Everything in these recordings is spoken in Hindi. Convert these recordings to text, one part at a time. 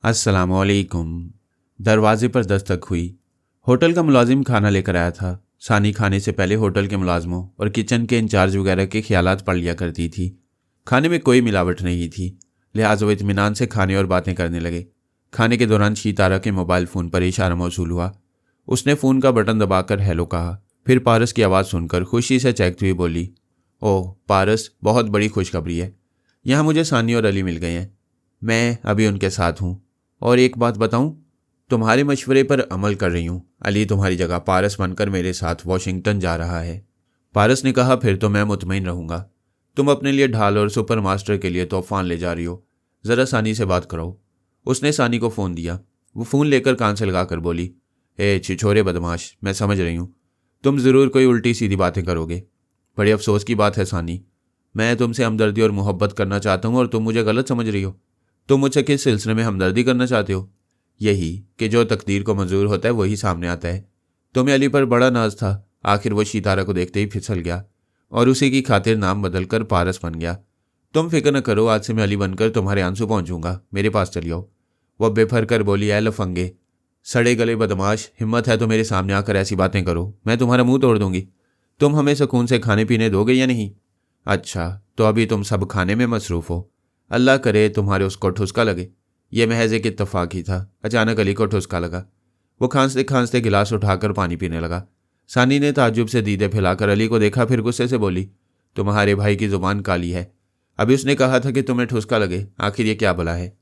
अस्सलामुअलैकुम। दरवाजे पर दस्तक हुई। होटल का मुलाजिम खाना लेकर आया था। सानी खाने से पहले होटल के मुलाजमों और किचन के इंचार्ज वगैरह के ख्यालात पढ़ लिया करती थी। खाने में कोई मिलावट नहीं थी, लिहाजा वो इत्मीनान से खाने और बातें करने लगे। खाने के दौरान शीतारा के मोबाइल फ़ोन पर इशारा मौसूल हुआ। उसने फ़ोन का बटन दबाकर हेलो कहा, फिर पारस की आवाज़ सुनकर खुशी से चहकती हुई बोली, ओह पारस, बहुत बड़ी खुशखबरी है। यहाँ मुझे सानी और अली मिल गए हैं। मैं अभी उनके साथ हूँ। और एक बात बताऊं, तुम्हारे मशवरे पर अमल कर रही हूं। अली तुम्हारी जगह पारस बनकर मेरे साथ वॉशिंगटन जा रहा है। पारस ने कहा, फिर तो मैं मुतमईन रहूंगा। तुम अपने लिए ढाल और सुपर मास्टर के लिए तोहफान ले जा रही हो। ज़रा सानी से बात करो। उसने सानी को फ़ोन दिया। वो फ़ोन लेकर कान से लगाकर बोली, ए छिछोरे बदमाश, मैं समझ रही हूँ तुम ज़रूर कोई उल्टी सीधी बातें करोगे। बड़े अफसोस की बात है सानी, मैं तुमसे हमदर्दी और मोहब्बत करना चाहता हूँ और तुम मुझे गलत समझ रही हो। तुम मुझसे किस सिलसिले में हमदर्दी करना चाहते हो? यही कि जो तकदीर को मंजूर होता है वही सामने आता है। तुम्हें अली पर बड़ा नाज था, आखिर वो सितारा को देखते ही फिसल गया और उसी की खातिर नाम बदलकर पारस बन गया। तुम फिक्र न करो, आज से मैं अली बनकर तुम्हारे आंसू पहुंचूंगा। मेरे पास चलियो। वह बेफर कर बोली, ऐ लफंगे, सड़े गले बदमाश, हिम्मत है तो मेरे सामने आकर ऐसी बातें करो, मैं तुम्हारा मुंह तोड़ दूंगी। तुम हमें सुकून से खाने पीने दोगे या नहीं? अच्छा, तो अभी तुम सब खाने में मसरूफ़ हो। अल्लाह करे तुम्हारे उसको ठुसका लगे। यह महज एक इत्तफाक ही था। अचानक अली को ठुसका लगा। वो खांसते खांसते गिलास उठाकर पानी पीने लगा। सानी ने ताज्जुब से दीदे फैलाकर अली को देखा, फिर गुस्से से बोली, तुम्हारे भाई की जुबान काली है। अभी उसने कहा था कि तुम्हें ठुसका लगे, आखिर ये क्या भला है?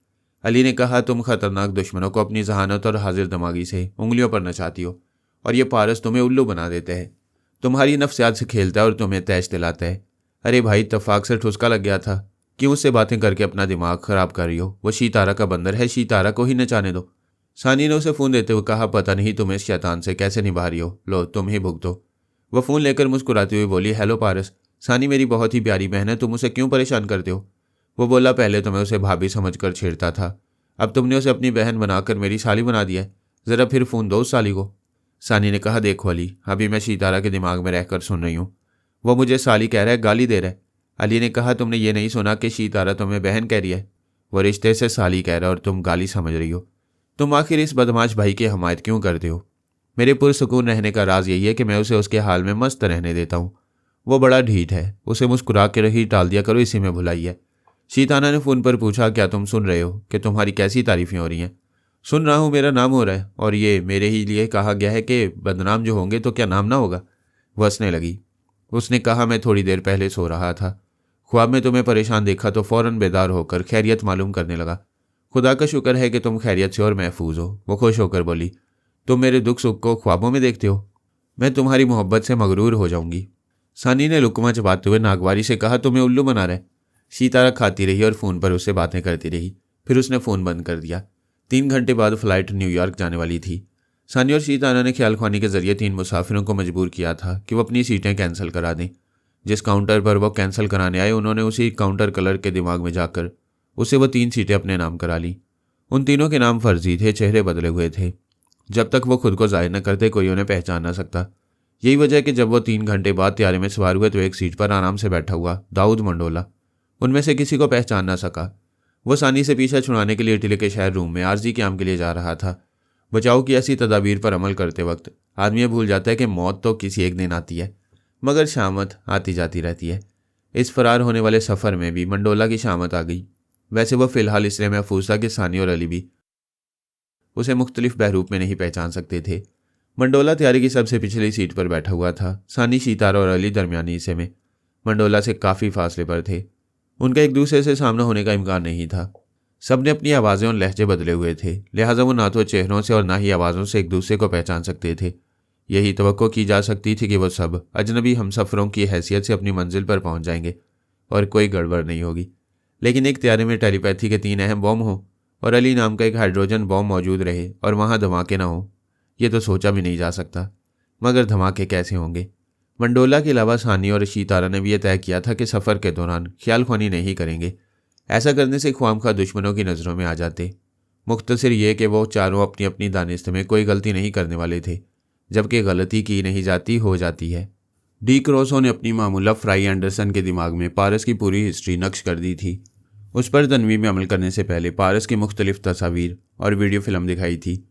अली ने कहा, तुम खतरनाक दुश्मनों को अपनी जहानत और हाजिर दिमागी से उंगलियों पर नचाती हो और ये पारस तुम्हें उल्लू बना देते हैं। तुम्हारी नफ्सियात से खेलता है और तुम्हें तैश दिलाता है। अरे भाई, इत्तफाक से ठुसका लग गया था, क्यों उससे बातें करके अपना दिमाग खराब कर रही हो? वो शीतारा का बंदर है, शीतारा को ही नचाने दो। सानी ने उसे फ़ोन देते हुए कहा, पता नहीं तुम इस शैतान से कैसे निभा रही हो, लो तुम ही भुगतो। वह फ़ोन लेकर मुस्कुराती हुई बोली, हेलो पारस, सानी मेरी बहुत ही प्यारी बहन है, तुम उसे क्यों परेशान करते हो? वो बोला, पहले तो मैं उसे भाभी समझकर छेड़ता था, अब तुमने उसे अपनी बहन बनाकर मेरी साली बना दिया है। ज़रा फिर फ़ोन दो उस साली को। सानी ने कहा, देखो अली, अभी मैं शीतारा के दिमाग में रहकर सुन रही हूँ। वो मुझे साली कह रहा है, गाली दे रहा है। अली ने कहा, तुमने ये नहीं सुना कि शीतारा तुम्हें बहन कह रही है? वो रिश्ते से साली कह रहा है और तुम गाली समझ रही हो। तुम आखिर इस बदमाश भाई की हमायत क्यों करते हो? मेरे पुरसुकून रहने का राज यही है कि मैं उसे उसके हाल में मस्त रहने देता हूँ। वो बड़ा ढीठ है, उसे मुस्कुरा के रही टाल दिया करो, इसी में भुलाई है। शीताना ने फ़ोन पर पूछा, क्या तुम सुन रहे हो कि तुम्हारी कैसी तारीफ़ें हो रही हैं? सुन रहा हूँ, मेरा नाम हो रहा है और ये मेरे ही लिए कहा गया है कि बदनाम जो होंगे तो क्या नाम ना होगा? वो हंसने लगी। उसने कहा, मैं थोड़ी देर पहले सो रहा था, ख्वाब में तुम्हें परेशान देखा तो फ़ौरन बेदार होकर खैरियत मालूम करने लगा। खुदा का शुक्र है कि तुम खैरियत से और महफूज हो। वो खुश होकर बोली, तुम मेरे दुख सुख को ख्वाबों में देखते हो? मैं तुम्हारी मोहब्बत से मगरूर हो जाऊंगी। सानी ने लुकमा चबाते हुए नागवारी से कहा, तुम्हें उल्लू बना रहा है। शीतारा खाती रही और फ़ोन पर उससे बातें करती रही, फिर उसने फ़ोन बंद कर दिया। 3 घंटे बाद फ़्लाइट न्यूयॉर्क जाने वाली थी। सानी और शीतारा ने ख्याल ख्वानी के जरिए 3 मुसाफिरों को मजबूर किया था कि वो अपनी सीटें कैंसिल करा दें। जिस काउंटर पर वो कैंसिल कराने आए, उन्होंने उसी काउंटर कलर के दिमाग में जाकर उसे वो 3 सीटें अपने नाम करा लीं। उन तीनों के नाम फर्जी थे, चेहरे बदले हुए थे। जब तक वो खुद को जाहिर न करते कोई उन्हें पहचान न सकता। यही वजह है कि जब वो 3 घंटे बाद त्यारे में सवार हुए तो एक सीट पर आराम से बैठा हुआ दाऊद मंडोला उनमें से किसी को पहचान ना सका। वो सानी से पीछा छुड़ाने के लिए इटली के शहर रूम में आर्जी क्याम के लिए जा रहा था। बचाव की ऐसी तदाबीर पर अमल करते वक्त आदमी ये भूल जाता है कि मौत तो किसी एक दिन आती है, मगर शामत आती जाती रहती है। इस फरार होने वाले सफ़र में भी मंडोला की शामत आ गई। वैसे वह फ़िलहाल इसलिए महफूज था कि सानी और अली भी उसे मुख्तलिफ बहरूप में नहीं पहचान सकते थे। मंडोला तैयारी की सबसे पिछली सीट पर बैठा हुआ था। सानी, शीतारा और अली दरमियानी हिस्से में मंडोला से काफ़ी फासले पर थे। उनका एक दूसरे से सामना होने का इम्कान नहीं था। सब ने अपनी आवाज़ें और लहजे बदले हुए थे, लिहाजा वो ना तो चेहरों से और ना ही आवाज़ों से एक दूसरे को पहचान सकते थे। यही तवक्को की जा सकती थी कि वो सब अजनबी हमसफ़रों की हैसियत से अपनी मंजिल पर पहुंच जाएंगे और कोई गड़बड़ नहीं होगी। लेकिन एक त्यारे में टेलीपैथी के 3 अहम बॉम्ब हों और अली नाम का एक हाइड्रोजन बॉम्ब मौजूद रहे और वहाँ धमाके ना हों, ये तो सोचा भी नहीं जा सकता। मगर धमाके कैसे होंगे? मंडोला के अलावा सानी और शीतारा ने भी यह तय किया था कि सफ़र के दौरान ख्याल ख्वानी नहीं करेंगे। ऐसा करने से ख्वामखा दुश्मनों की नज़रों में आ जाते। मुख्तसर ये कि वो चारों अपनी अपनी दानिस्त में कोई गलती नहीं करने वाले थे, जबकि गलती की नहीं जाती हो जाती है। डी क्रोसो ने अपनी मामूला फ्राई एंडरसन के दिमाग में पारस की पूरी हिस्ट्री नक्श कर दी थी। उस पर तन्वी में अमल करने से पहले पारस की मुख्तलिफ तस्वीर और वीडियो फिल्म दिखाई थी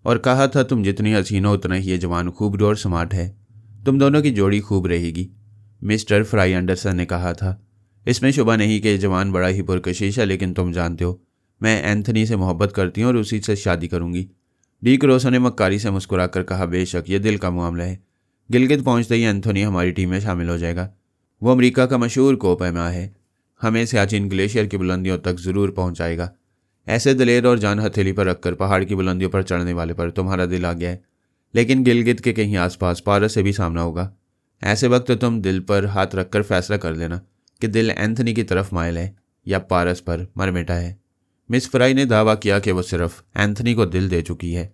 और कहा था तुम जितनी हसीन हो उतना ही ये जवान खूब और स्मार्ट है, तुम दोनों की जोड़ी खूब रहेगी। मिस्टर फ्राई एंडरसन ने कहा था, इसमें शुबा नहीं कि ये जवान बड़ा ही पुरकशिश है, लेकिन तुम जानते हो मैं एंथनी से मोहब्बत करती हूँ और उसी से शादी करूंगी। डीक रोसो ने मक्कारी से मुस्कुराकर कहा, बेशक ये दिल का मामला है। गिलगित पहुंचते ही एंथोनी हमारी टीम में शामिल हो जाएगा। वो अमेरिका का मशहूर कोपैमा है, हमें सियाचिन ग्लेशियर की बुलंदियों तक ज़रूर पहुंचाएगा। ऐसे दलेर और जान हथेली पर रखकर पहाड़ की बुलंदियों पर चढ़ने वाले पर तुम्हारा दिल आ गया है, लेकिन गिलगित के कहीं आसपास पारस से भी सामना होगा। ऐसे वक्त तुम दिल पर हाथ रखकर फैसला कर लेना कि दिल एंथनी की तरफ माइल है या पारस पर मरमिटा है। मिस फ्राई ने दावा किया कि वो सिर्फ एंथनी को दिल दे चुकी है,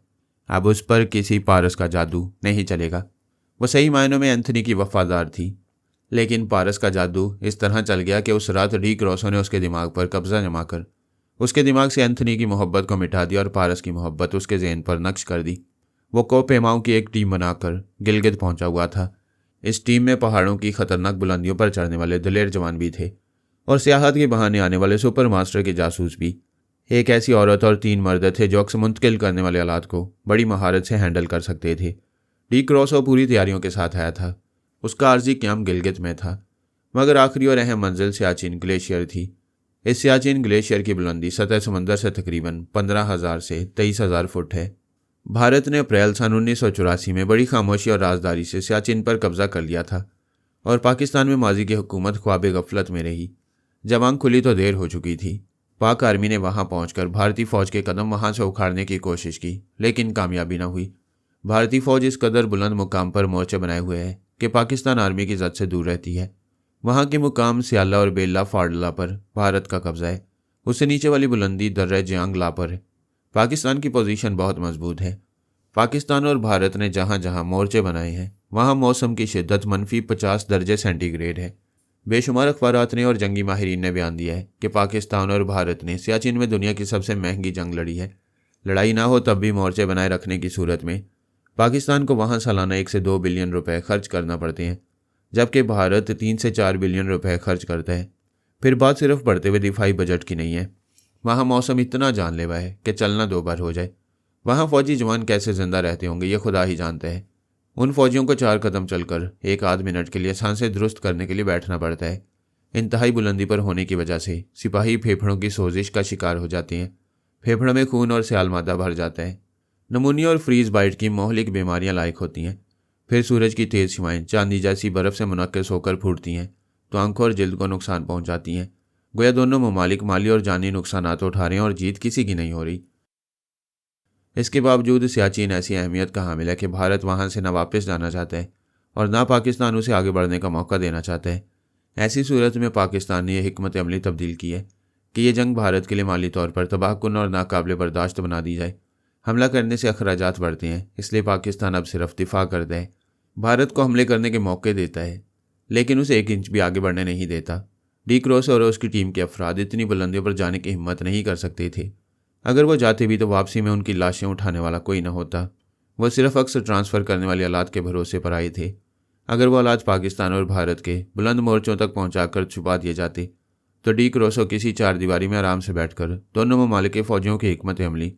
अब उस पर किसी पारस का जादू नहीं चलेगा। वो सही मायनों में एंथनी की वफादार थी, लेकिन पारस का जादू इस तरह चल गया कि उस रात डीक रोसो ने उसके दिमाग पर कब्जा जमाकर उसके दिमाग से एंथनी की मोहब्बत को मिटा दिया और पारस की मोहब्बत उसके ज़हन पर नक्श कर दी। वो कोपेमाओं की एक टीम बनाकर गिलगित पहुंचा हुआ था। इस टीम में पहाड़ों की खतरनाक बुलंदियों पर चढ़ने वाले दलेर जवान भी थे और सियाहत के बहाने आने वाले सुपर मास्टर के जासूस भी। एक ऐसी औरत और 3 मर्द थे जो अक्स मुंतकिल करने वाले आलात को बड़ी महारत से हैंडल कर सकते थे। डीक रोसो पूरी तैयारियों के साथ आया था। उसका आर्जी क्याम गिलगित में था, मगर आखिरी और अहम मंजिल सियाचिन ग्लेशियर थी। इस सियाचिन ग्लेशियर की बुलंदी सतह समंदर से तकरीबन 15,000 से 23,000 फुट है। भारत ने अप्रैल सन 1984 में बड़ी खामोशी और राजदारी से सियाचिन पर कब्जा कर लिया था और पाकिस्तान में माजी की हुकूमत ख्वाब गफलत में रही। जब आंख खुली तो देर हो चुकी थी। पाक आर्मी ने वहां पहुंचकर भारतीय फौज के कदम वहां से उखाड़ने की कोशिश की, लेकिन कामयाबी न हुई। भारतीय फौज इस कदर बुलंद मुकाम पर मोर्चे बनाए हुए है कि पाकिस्तान आर्मी की जद से दूर रहती है। वहां के मुकाम सियाला और बेल्ला फाडला पर भारत का कब्जा है। उससे नीचे वाली बुलंदी दर्रे जंग ला पर है। पाकिस्तान की पोजीशन बहुत मजबूत है। पाकिस्तान और भारत ने जहां जहां मोर्चे बनाए हैं वहां मौसम की शिद्दत -50 दर्जे सेंटीग्रेड है। बेशुमार अखबारात ने और जंगी माहिरीन ने बयान दिया है कि पाकिस्तान और भारत ने सियाचिन में दुनिया की सबसे महंगी जंग लड़ी है। लड़ाई ना हो तब भी मोर्चे बनाए रखने की सूरत में पाकिस्तान को वहां सालाना 1 से 2 बिलियन रुपए खर्च करना पड़ते हैं, जबकि भारत 3 से 4 बिलियन रुपए खर्च करता है। फिर बात सिर्फ बढ़ते हुए दिफाई बजट की नहीं है, वहाँ मौसम इतना जानलेवा है कि चलना 2 बार हो जाए। वहाँ फौजी जवान कैसे जिंदा रहते होंगे ये खुदा ही जानते हैं। उन फौजियों को 4 कदम चलकर 1 आध मिनट के लिए सांसें दुरुस्त करने के लिए बैठना पड़ता है। इंतहाई बुलंदी पर होने की वजह से सिपाही फेफड़ों की सोजिश का शिकार हो जाते हैं। फेफड़ों में खून और स्याल मादा भर जाता है। नमूनिया और फ्रीज बाइट की मोहलिक बीमारियां लायक होती हैं। फिर सूरज की तेज शिवाएं चांदी जैसी बर्फ से मुनक्किस होकर फूटती हैं तो आंखों और जिल्द को नुकसान पहुंचाती हैं। गोया दोनों ममालिक माली और जानी नुकसानात उठा रहे हैं और जीत किसी की नहीं हो रही। इसके बावजूद सियाचिन ऐसी अहमियत का हामिल है कि भारत वहां से न वापस जाना चाहता है और ना पाकिस्तान उसे आगे बढ़ने का मौका देना चाहता है। ऐसी सूरत में पाकिस्तान ने यह हिकमत अमली तब्दील की है कि यह जंग भारत के लिए माली तौर पर तबाहकुन और नाकाबिले बर्दाश्त बना दी जाए। हमला करने से अखराजात बढ़ते हैं, इसलिए पाकिस्तान अब सिर्फ दिफा करता है। भारत को हमले करने के मौके देता है, लेकिन उसे 1 इंच भी आगे बढ़ने नहीं देता। डीक रोसो और उसकी टीम के अफराद इतनी बुलंदियों पर जाने की हिम्मत नहीं कर सकते थे। अगर वो जाते भी तो वापसी में उनकी लाशें उठाने वाला कोई न होता। वो सिर्फ अक्सर ट्रांसफ़र करने वाले आलात के भरोसे पर आए थे। अगर वो आलात पाकिस्तान और भारत के बुलंद मोर्चों तक पहुंचाकर छुपा दिए जाते तो डीक रोसो किसी 4 दीवारी में आराम से बैठकर दोनों ममालिक के फौजियों की हिकमत अमली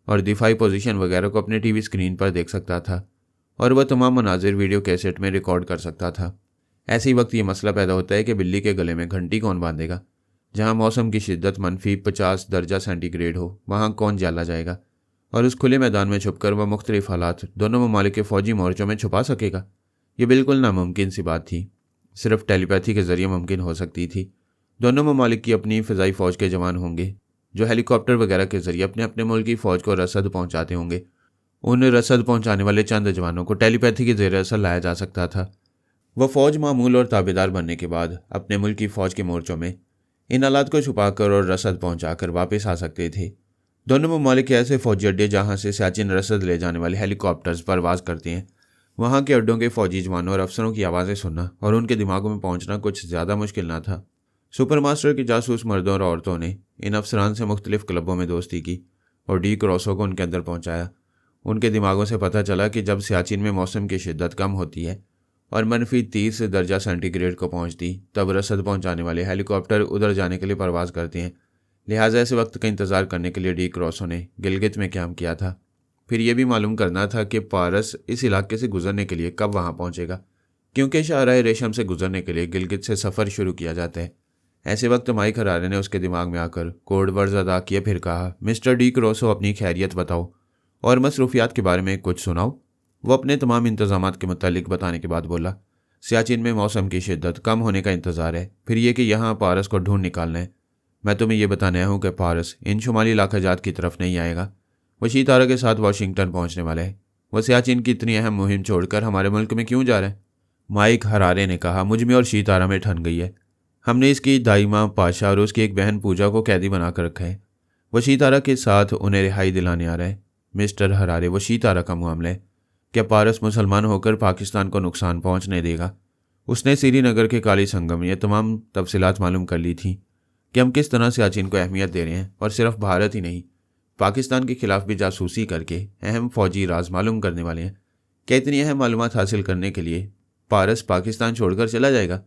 और दिफाई पोजीशन वगैरह को अपने टीवी स्क्रीन पर देख सकता था और वह तमाम मनाजिर वीडियो कैसेट में रिकॉर्ड कर सकता था। ऐसे वक्त ये मसला पैदा होता है कि बिल्ली के गले में घंटी कौन बांधेगा। जहाँ मौसम की शिद्दत -50 दर्जा सेंटीग्रेड हो वहाँ कौन जाला जाएगा और उस खुले मैदान में छुपकर वह मुख्तलिफ हालात दोनों ममालिक के फौजी मोर्चों में छुपा सकेगा। ये बिल्कुल नामुमकिन सी बात थी, सिर्फ टेलीपैथी के जरिए मुमकिन हो सकती थी। दोनों ममालिक की अपनी फ़िज़ाई फ़ौज के जवान होंगे जो हेलीकॉप्टर वगैरह के जरिए अपने अपने मुल्क की फ़ौज को रसद पहुँचाते होंगे। उन रसद पहुँचाने वाले चंद जवानों को टेलीपैथी के ज़रिए असर लाया जा सकता था। वह फ़ौज मामूल और ताबेदार बनने के बाद अपने मुल्क की फ़ौज के मोर्चों में इन हालात को छुपाकर और रसद पहुंचाकर वापस आ सकते थे। दोनों ममालिक ऐसे फौजी अड्डे जहां से सियाचिन रसद ले जाने वाले हेलीकॉप्टर्स परवाज करते हैं, वहां के अड्डों के फौजी जवानों और अफसरों की आवाज़ें सुनना और उनके दिमागों में पहुंचना कुछ ज़्यादा मुश्किल ना था। सुपर मास्टर के जासूस मर्दों और औरतों ने इन अफसरान से मुख्तलिफ क्लबों में दोस्ती की और डीक रोसो को उनके अंदर पहुँचाया। उनके दिमागों से पता चला कि जब सियाचिन में मौसम की शिद्दत कम होती है और -30 दर्जा सेंटीग्रेड को पहुंचती तब रसद पहुंचाने वाले हेलीकॉप्टर उधर जाने के लिए परवाज़ करते हैं। लिहाजा ऐसे वक्त का इंतज़ार करने के लिए डी क्रॉसो ने गिलगित में क्याम किया था। फिर यह भी मालूम करना था कि पारस इस इलाके से गुजरने के लिए कब वहाँ पहुँचेगा, क्योंकि शाहराह रेशम से गुजरने के लिए गिलगित से सफ़र शुरू किया जाता है। ऐसे वक्त माइक हरारे ने उसके दिमाग में आकर कोड वर्ड्स अदा किए, फिर कहा, मिस्टर डी क्रॉसो, अपनी खैरियत बताओ और मसरूफियात के बारे में कुछ सुनाओ। वो अपने तमाम इंतजामात के मुतालिक बताने के बाद बोला, सियाचिन में मौसम की शिद्दत कम होने का इंतज़ार है, फिर यह कि यहाँ पारस को ढूंढ निकालना है। मैं तुम्हें यह बताने आया हूँ कि पारस इन शुमाली इलाकाजात की तरफ नहीं आएगा। वो शीतारा के साथ वाशिंगटन पहुँचने वाला है। वह सियाचिन की इतनी अहम मुहिम छोड़कर हमारे मुल्क में क्यों जा रहा है? माइक हरारे ने कहा, मुझ में और शीतारा में ठन गई है। हमने इसकी दाइमा पाशा और उसकी एक बहन पूजा को कैदी बनाकर रखा है। वह शीतारा के साथ उन्हें रिहाई दिलाने आ रहा है। मिस्टर हरारे, वो शीतारा का मामला है। क्या पारस मुसलमान होकर पाकिस्तान को नुकसान पहुंचने देगा? उसने श्रीनगर के काली संगम ये तमाम तफसीलात मालूम कर ली थी कि हम किस तरह सियाचिन को अहमियत दे रहे हैं, और सिर्फ भारत ही नहीं, पाकिस्तान के खिलाफ भी जासूसी करके अहम फौजी राज मालूम करने वाले हैं। क्या इतनी अहम मालूमात हासिल करने के लिए पारस पाकिस्तान छोड़कर चला जाएगा?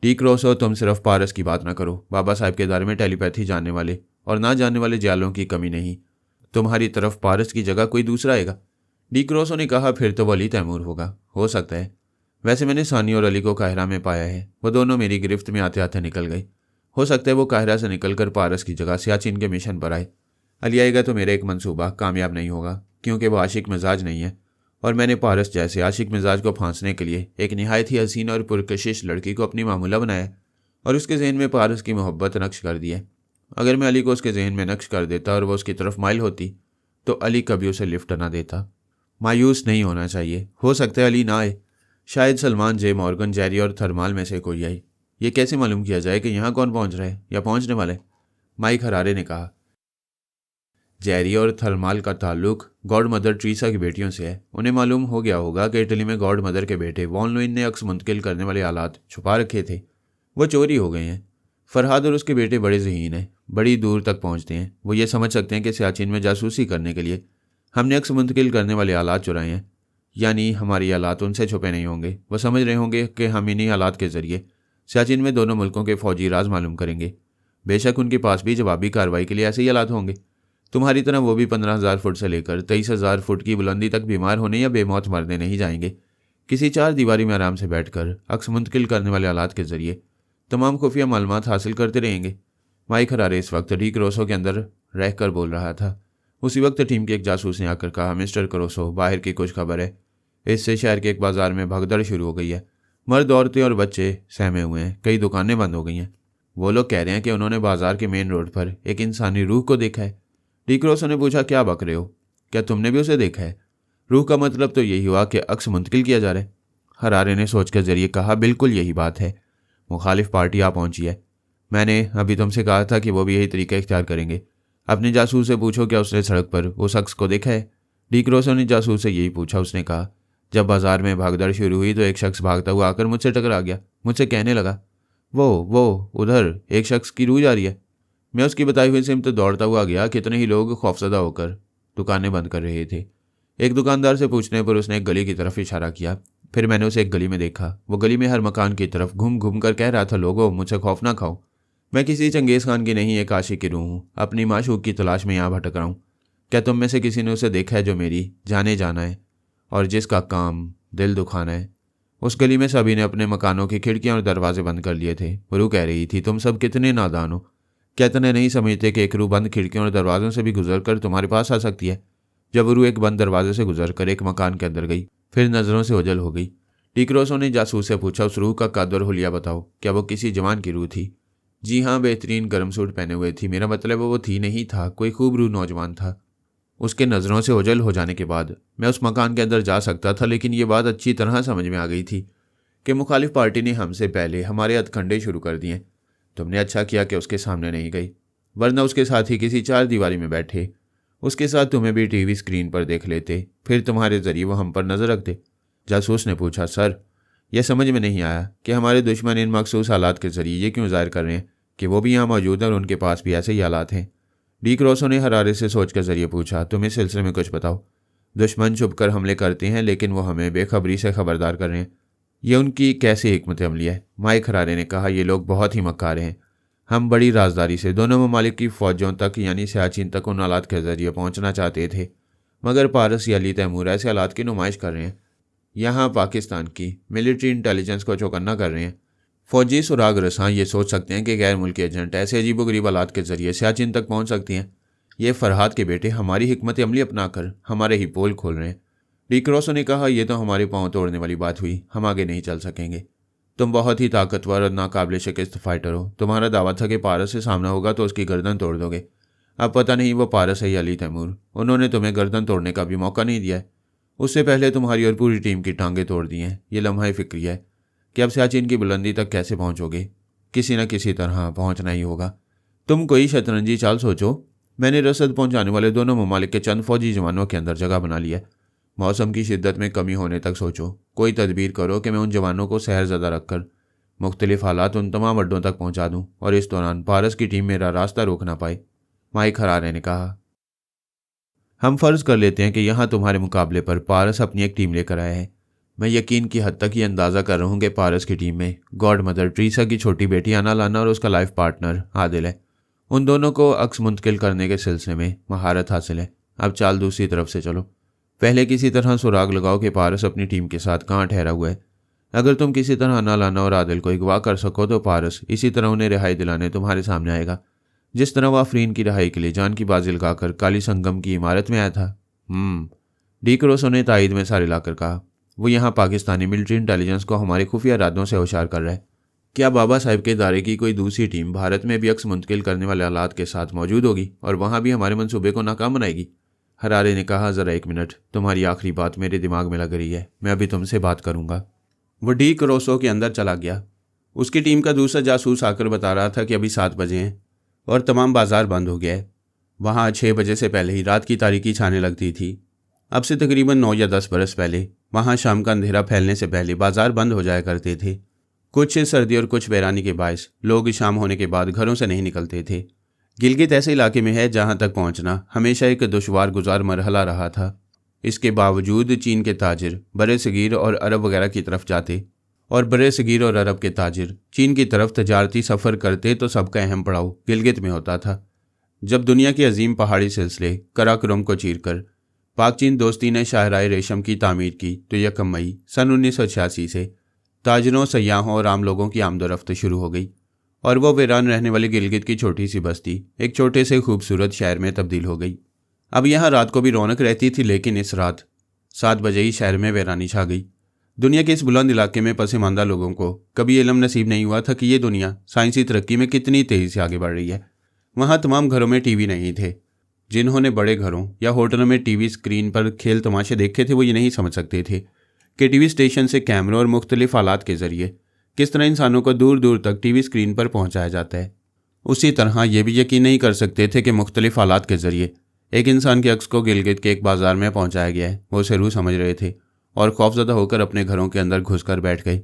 डी क्रॉसो, तुम सिर्फ पारस की बात ना करो। बाबा साहब के दायरे में टेलीपैथी जानने वाले और ना जानने वाले जालों की कमी नहीं। तुम्हारी तरफ पारस की जगह कोई दूसरा आएगा। डी क्रॉसो ने कहा, फिर तो वली तैमूर होगा। हो सकता है। वैसे मैंने सानी और अली को काहिरा में पाया है। वो दोनों मेरी गिरफ्त में आते आते निकल गए। हो सकता है वो काहिरा से निकलकर पारस की जगह सियाचिन के मिशन पर आए। अली आएगा तो मेरा एक मंसूबा कामयाब नहीं होगा, क्योंकि वो आशिक मिजाज नहीं है, और मैंने पारस जैसे आशिक मिजाज को फांसने के लिए एक नहायत ही हसीन और पुरकशिश लड़की को अपनी मामूला बनाया और उसके जहन में पारस की मोहब्बत नक्श कर दी है। अगर मैं अली को उसके जहन में नक्श कर देता और वह उसकी तरफ माइल होती तो अली कभी उसे लिफ्ट ना देता। मायूस नहीं होना चाहिए। हो सकता है अली ना आए। शायद सलमान, जे मॉर्गन, जेरी और थर्माल में से कोई आई। ये कैसे मालूम किया जाए कि यहाँ कौन पहुँच रहा है या पहुँचने वाले? माइक हरारे ने कहा, जेरी और थर्माल का ताल्लुक गॉड मदर ट्रीसा की बेटियों से है। उन्हें मालूम हो गया होगा कि इटली में गॉड मदर के बेटे वॉन लुइन ने अक्स मुंतकिल करने वाले आलात छुपा रखे थे। वो चोरी हो गए हैं। फरहाद और उसके बेटे बड़े ज़हीन हैं, बड़ी दूर तक पहुँचते हैं। वो ये समझ सकते हैं कि सियाचिन में जासूसी करने के लिए हमने अक्स मुंतकिल करने वाले आलात चुराए हैं, यानी हमारी आलात उनसे छुपे नहीं होंगे। वह समझ रहे होंगे कि हम इन्हीं आलात के ज़रिए सियाचिन में दोनों मुल्कों के फौजी राज मालूम करेंगे। बेशक उनके पास भी जवाबी कार्रवाई के लिए ऐसे ही आलात होंगे। तुम्हारी तरह वो भी 15,000 फुट से लेकर 23,000 फुट की बुलंदी तक बीमार होने या बेमौत मरने नहीं जाएंगे। किसी चार दीवारी में आराम से बैठकर अक्स मुंतकिल करने वाले आलात के जरिए तमाम खुफिया मालूमात हासिल करते रहेंगे। माइक हरारे इस वक्त डी क्रोसो के अंदर रहकर बोल रहा था। उसी वक्त टीम के एक जासूस ने आकर कहा, मिस्टर क्रोसो, बाहर की कुछ खबर है। इससे शहर के एक बाजार में भगदड़ शुरू हो गई है। मर्द, औरतें और बच्चे सहमे हुए हैं। कई दुकानें बंद हो गई हैं। वो लोग कह रहे हैं कि उन्होंने बाजार के मेन रोड पर एक इंसानी रूह को देखा है। डी क्रोसो ने पूछा, क्या बक रहे हो? क्या तुमने भी उसे देखा है? रूह का मतलब तो यही हुआ कि अक्स मुंतकिल किया जा रहा है। हरारे ने सोच के जरिए कहा, बिल्कुल यही बात है। मुखालिफ पार्टी आ पहुंची है। मैंने अभी तुमसे कहा था कि वो भी यही तरीका इख्तियार करेंगे। अपने जासूस से पूछो क्या उसने सड़क पर वो शख्स को देखा है। डी क्रोसो ने जासूस से यही पूछा। उसने कहा, जब बाजार में भागदड़ शुरू हुई तो एक शख्स भागता हुआ आकर मुझसे टकरा गया। मुझसे कहने लगा, वो उधर एक शख्स की रूह जा रही है। मैं उसकी बताई हुई सिमत दौड़ता हुआ गया। कितने ही लोग खौफजदा होकर दुकानें बंद कर रहे थे। एक दुकानदार से पूछने पर उसने एक गली की तरफ इशारा किया। फिर मैंने उसे एक गली में देखा। वो गली में हर मकान की तरफ घूम घूम कर कह रहा था, लोगों, मुझसे खौफ ना खाओ। मैं किसी चंगेज़ खान की नहीं, एक आशिक की रूह हूँ। अपनी माशूक की तलाश में यहाँ भटक रहा हूँ। क्या तुम में से किसी ने उसे देखा है जो मेरी जाने जाना है और जिसका काम दिल दुखाना है? उस गली में सभी ने अपने मकानों की खिड़कियाँ और दरवाजे बंद कर लिए थे। वो रूह कह रही थी, तुम सब कितने नादान हो। क्या इतने नहीं समझते कि एक रूह बंद खिड़कियों और दरवाज़ों से भी गुजर कर तुम्हारे पास आ सकती है? जब रूह एक बंद दरवाजे से गुजर कर एक मकान के अंदर गई, फिर नज़रों से ओझल हो गई। डी क्रोसो ने जासूस से पूछा, उस रूह का कद और हुलिया बताओ। क्या वो किसी जवान की रूह थी? जी हाँ, बेहतरीन गर्म सूट पहने हुए थी। मेरा मतलब वो थी नहीं था, कोई खूब रूह नौजवान था। उसके नज़रों से ओझल हो जाने के बाद मैं उस मकान के अंदर जा सकता था, लेकिन ये बात अच्छी तरह समझ में आ गई थी कि मुखालिफ पार्टी ने हमसे पहले हमारे हथकंडे शुरू कर दिए। तुमने अच्छा किया कि उसके सामने नहीं गई, वरना उसके साथ ही किसी चार दीवारी में बैठे उसके साथ तुम्हें भी टीवी स्क्रीन पर देख लेते। फिर तुम्हारे जरिए वो हम पर नज़र रखते। जासूस ने पूछा, सर, यह समझ में नहीं आया कि हमारे दुश्मन इन मखसूस हालात के जरिए ये क्यों जाहिर कर रहे हैं कि वो भी यहाँ मौजूद हैं और उनके पास भी ऐसे ही हालात हैं। डी क्रोसो ने हरारे से सोच के जरिए पूछा, तुम इस सिलसिले में कुछ बताओ। दुश्मन छुप कर हमले करते हैं, लेकिन वो हमें बेखबरी से खबरदार कर रहे हैं। ये उनकी कैसी हिकमत अमली है? माइक हरारे ने कहा, ये लोग बहुत ही मक्कार हैं। हम बड़ी राजदारी से दोनों ममालिक की फौजों तक यानी सियाचिन तक उन आलात के जरिए पहुंचना चाहते थे, मगर पारस या अली तैमूर ऐसे आलात की नुमाइश कर रहे हैं। यहाँ पाकिस्तान की मिलिट्री इंटेलिजेंस को चौकन्ना कर रहे हैं। फौजी सुराग रसां ये सोच सकते हैं कि गैर मुल्की एजेंट ऐसे अजीबोगरीब आलात के जरिए सियाचिन तक पहुंच सकती हैं। ये फरहाद के बेटे हमारी हिकमत अमली अपनाकर हमारे ही पोल खोल रहे हैं। डिक्रोसो ने कहा, यह तो हमारे पांव तोड़ने वाली बात हुई, हम आगे नहीं चल सकेंगे। तुम बहुत ही ताकतवर और नाकाबिल शिकस्त फाइटर हो। तुम्हारा दावा था कि पारस से सामना होगा तो उसकी गर्दन तोड़ दोगे। अब पता नहीं वो पारस है या अली तैमूर, उन्होंने तुम्हें गर्दन तोड़ने का भी मौका नहीं दिया है। उससे पहले तुम्हारी और पूरी टीम की टांगें तोड़ दी हैं। ये लम्हा फिक्री है कि अब सियाचिन की बुलंदी तक कैसे पहुंचोगे। किसी न किसी तरह पहुंचना ही होगा। तुम कोई शतरंजी चाल सोचो। मैंने रसद पहुंचाने वाले दोनों ममालिक के चंद फौजी जवानों के अंदर जगह बना लिया। मौसम की शिद्दत में कमी होने तक सोचो। कोई तदबीर करो कि मैं उन जवानों को सहरज़दा रखकर मुख्तलिफ हालात उन तमाम अड्डों तक पहुंचा दूं और इस दौरान पारस की टीम मेरा रास्ता रोक ना पाए। माइक हरारे ने कहा, हम फर्ज कर लेते हैं कि यहाँ तुम्हारे मुकाबले पर पारस अपनी एक टीम लेकर आया है। मैं यकीन की हद तक ये अंदाज़ा कर रहा हूँ कि पारस की टीम में गॉड मदर ट्रीसा की छोटी बेटी आना लाना और उसका लाइफ पार्टनर आदिल है। उन दोनों को अक्स मुंतकिल करने के सिलसिले में महारत हासिल है। अब चाल दूसरी तरफ से चलो। पहले किसी तरह सुराग लगाओ कि पारस अपनी टीम के साथ कहाँ ठहरा हुआ है। अगर तुम किसी तरह आना लाना और आदिल को अगवा कर सको तो पारस इसी तरह उन्हें रिहाई दिलाने तुम्हारे सामने आएगा, जिस तरह वह आफरीन की रिहाई के लिए जान की बाजी लगाकर काली संगम की इमारत में आया था। डिक्रोसो ने तायद में सारे लाकर कहा, वो यहाँ पाकिस्तानी मिलिट्री इंटेलिजेंस को हमारे खुफिया इरादों से होशियार कर रहा है। क्या बाबा साहब के इदारे की कोई दूसरी टीम भारत में भी अक्स मुंतकिल करने वाले आलात के साथ मौजूद होगी और वहाँ भी हमारे मंसूबे को नाकाम बनाएगी? हरारे ने कहा, ज़रा एक मिनट, तुम्हारी आखिरी बात मेरे दिमाग में लग रही है, मैं अभी तुमसे बात करूँगा। वो डिक्रोसो के अंदर चला गया। उसकी टीम का दूसरा जासूस आकर बता रहा था कि अभी 7 बजे हैं और तमाम बाजार बंद हो गया है। वहाँ 6 बजे से पहले ही रात की तारीकी छाने लगती थी। अब से तकरीबन 9 या 10 बरस पहले वहाँ शाम का अंधेरा फैलने से पहले बाजार बंद हो जाया करते थे। कुछ सर्दी और कुछ बैरानी के बायस लोग शाम होने के बाद घरों से नहीं निकलते थे। गिलगित ऐसे इलाके में है जहाँ तक पहुँचना हमेशा एक दुश्वार गुजार मरहला रहा था। इसके बावजूद चीन के ताजिर बरे सगीर और अरब वगैरह की तरफ जाते और बरे सगीर और अरब के ताजिर चीन की तरफ तजारती सफ़र करते तो सबका अहम पड़ाव गिलगित में होता था। जब दुनिया के अजीम पहाड़ी सिलसिले कराकोरम को चीरकर पाक चीन दोस्ती ने शाहराह रेशम की तामीर की तो 1 मई सन 1986 से ताजरों, सयाहों और आम लोगों की आमदोरफ्त शुरू हो गई और वो वीरान रहने वाली गिलगित की छोटी सी बस्ती एक छोटे से खूबसूरत शहर में तब्दील हो गई। अब यहाँ रात को भी रौनक रहती थी, लेकिन इस रात 7 बजे ही शहर में वीरानी छा गई। दुनिया के इस बुलंद इलाके में पसमानदा लोगों को कभी इल्म नसीब नहीं हुआ था कि ये दुनिया साइंसी तरक्की में कितनी तेज़ी से आगे बढ़ रही है। वहाँ तमाम घरों में टीवी नहीं थे। जिन्होंने बड़े घरों या होटलों में टीवी स्क्रीन पर खेल तमाशे देखे थे वो ये नहीं समझ सकते थे कि टीवी स्टेशन से कैमरों और मुख्तलिफ आलात के ज़रिए किस तरह इंसानों को दूर दूर तक टीवी स्क्रीन पर पहुँचाया जाता है। उसी तरह ये भी यकीन नहीं कर सकते थे कि मुख्तलिफ आलात के ज़रिए एक इंसान के अक्स को गिलगित के एक बाज़ार में पहुँचाया गया है। वो उसे रूह समझ रहे थे और खौफजदा होकर अपने घरों के अंदर घुसकर बैठ गए।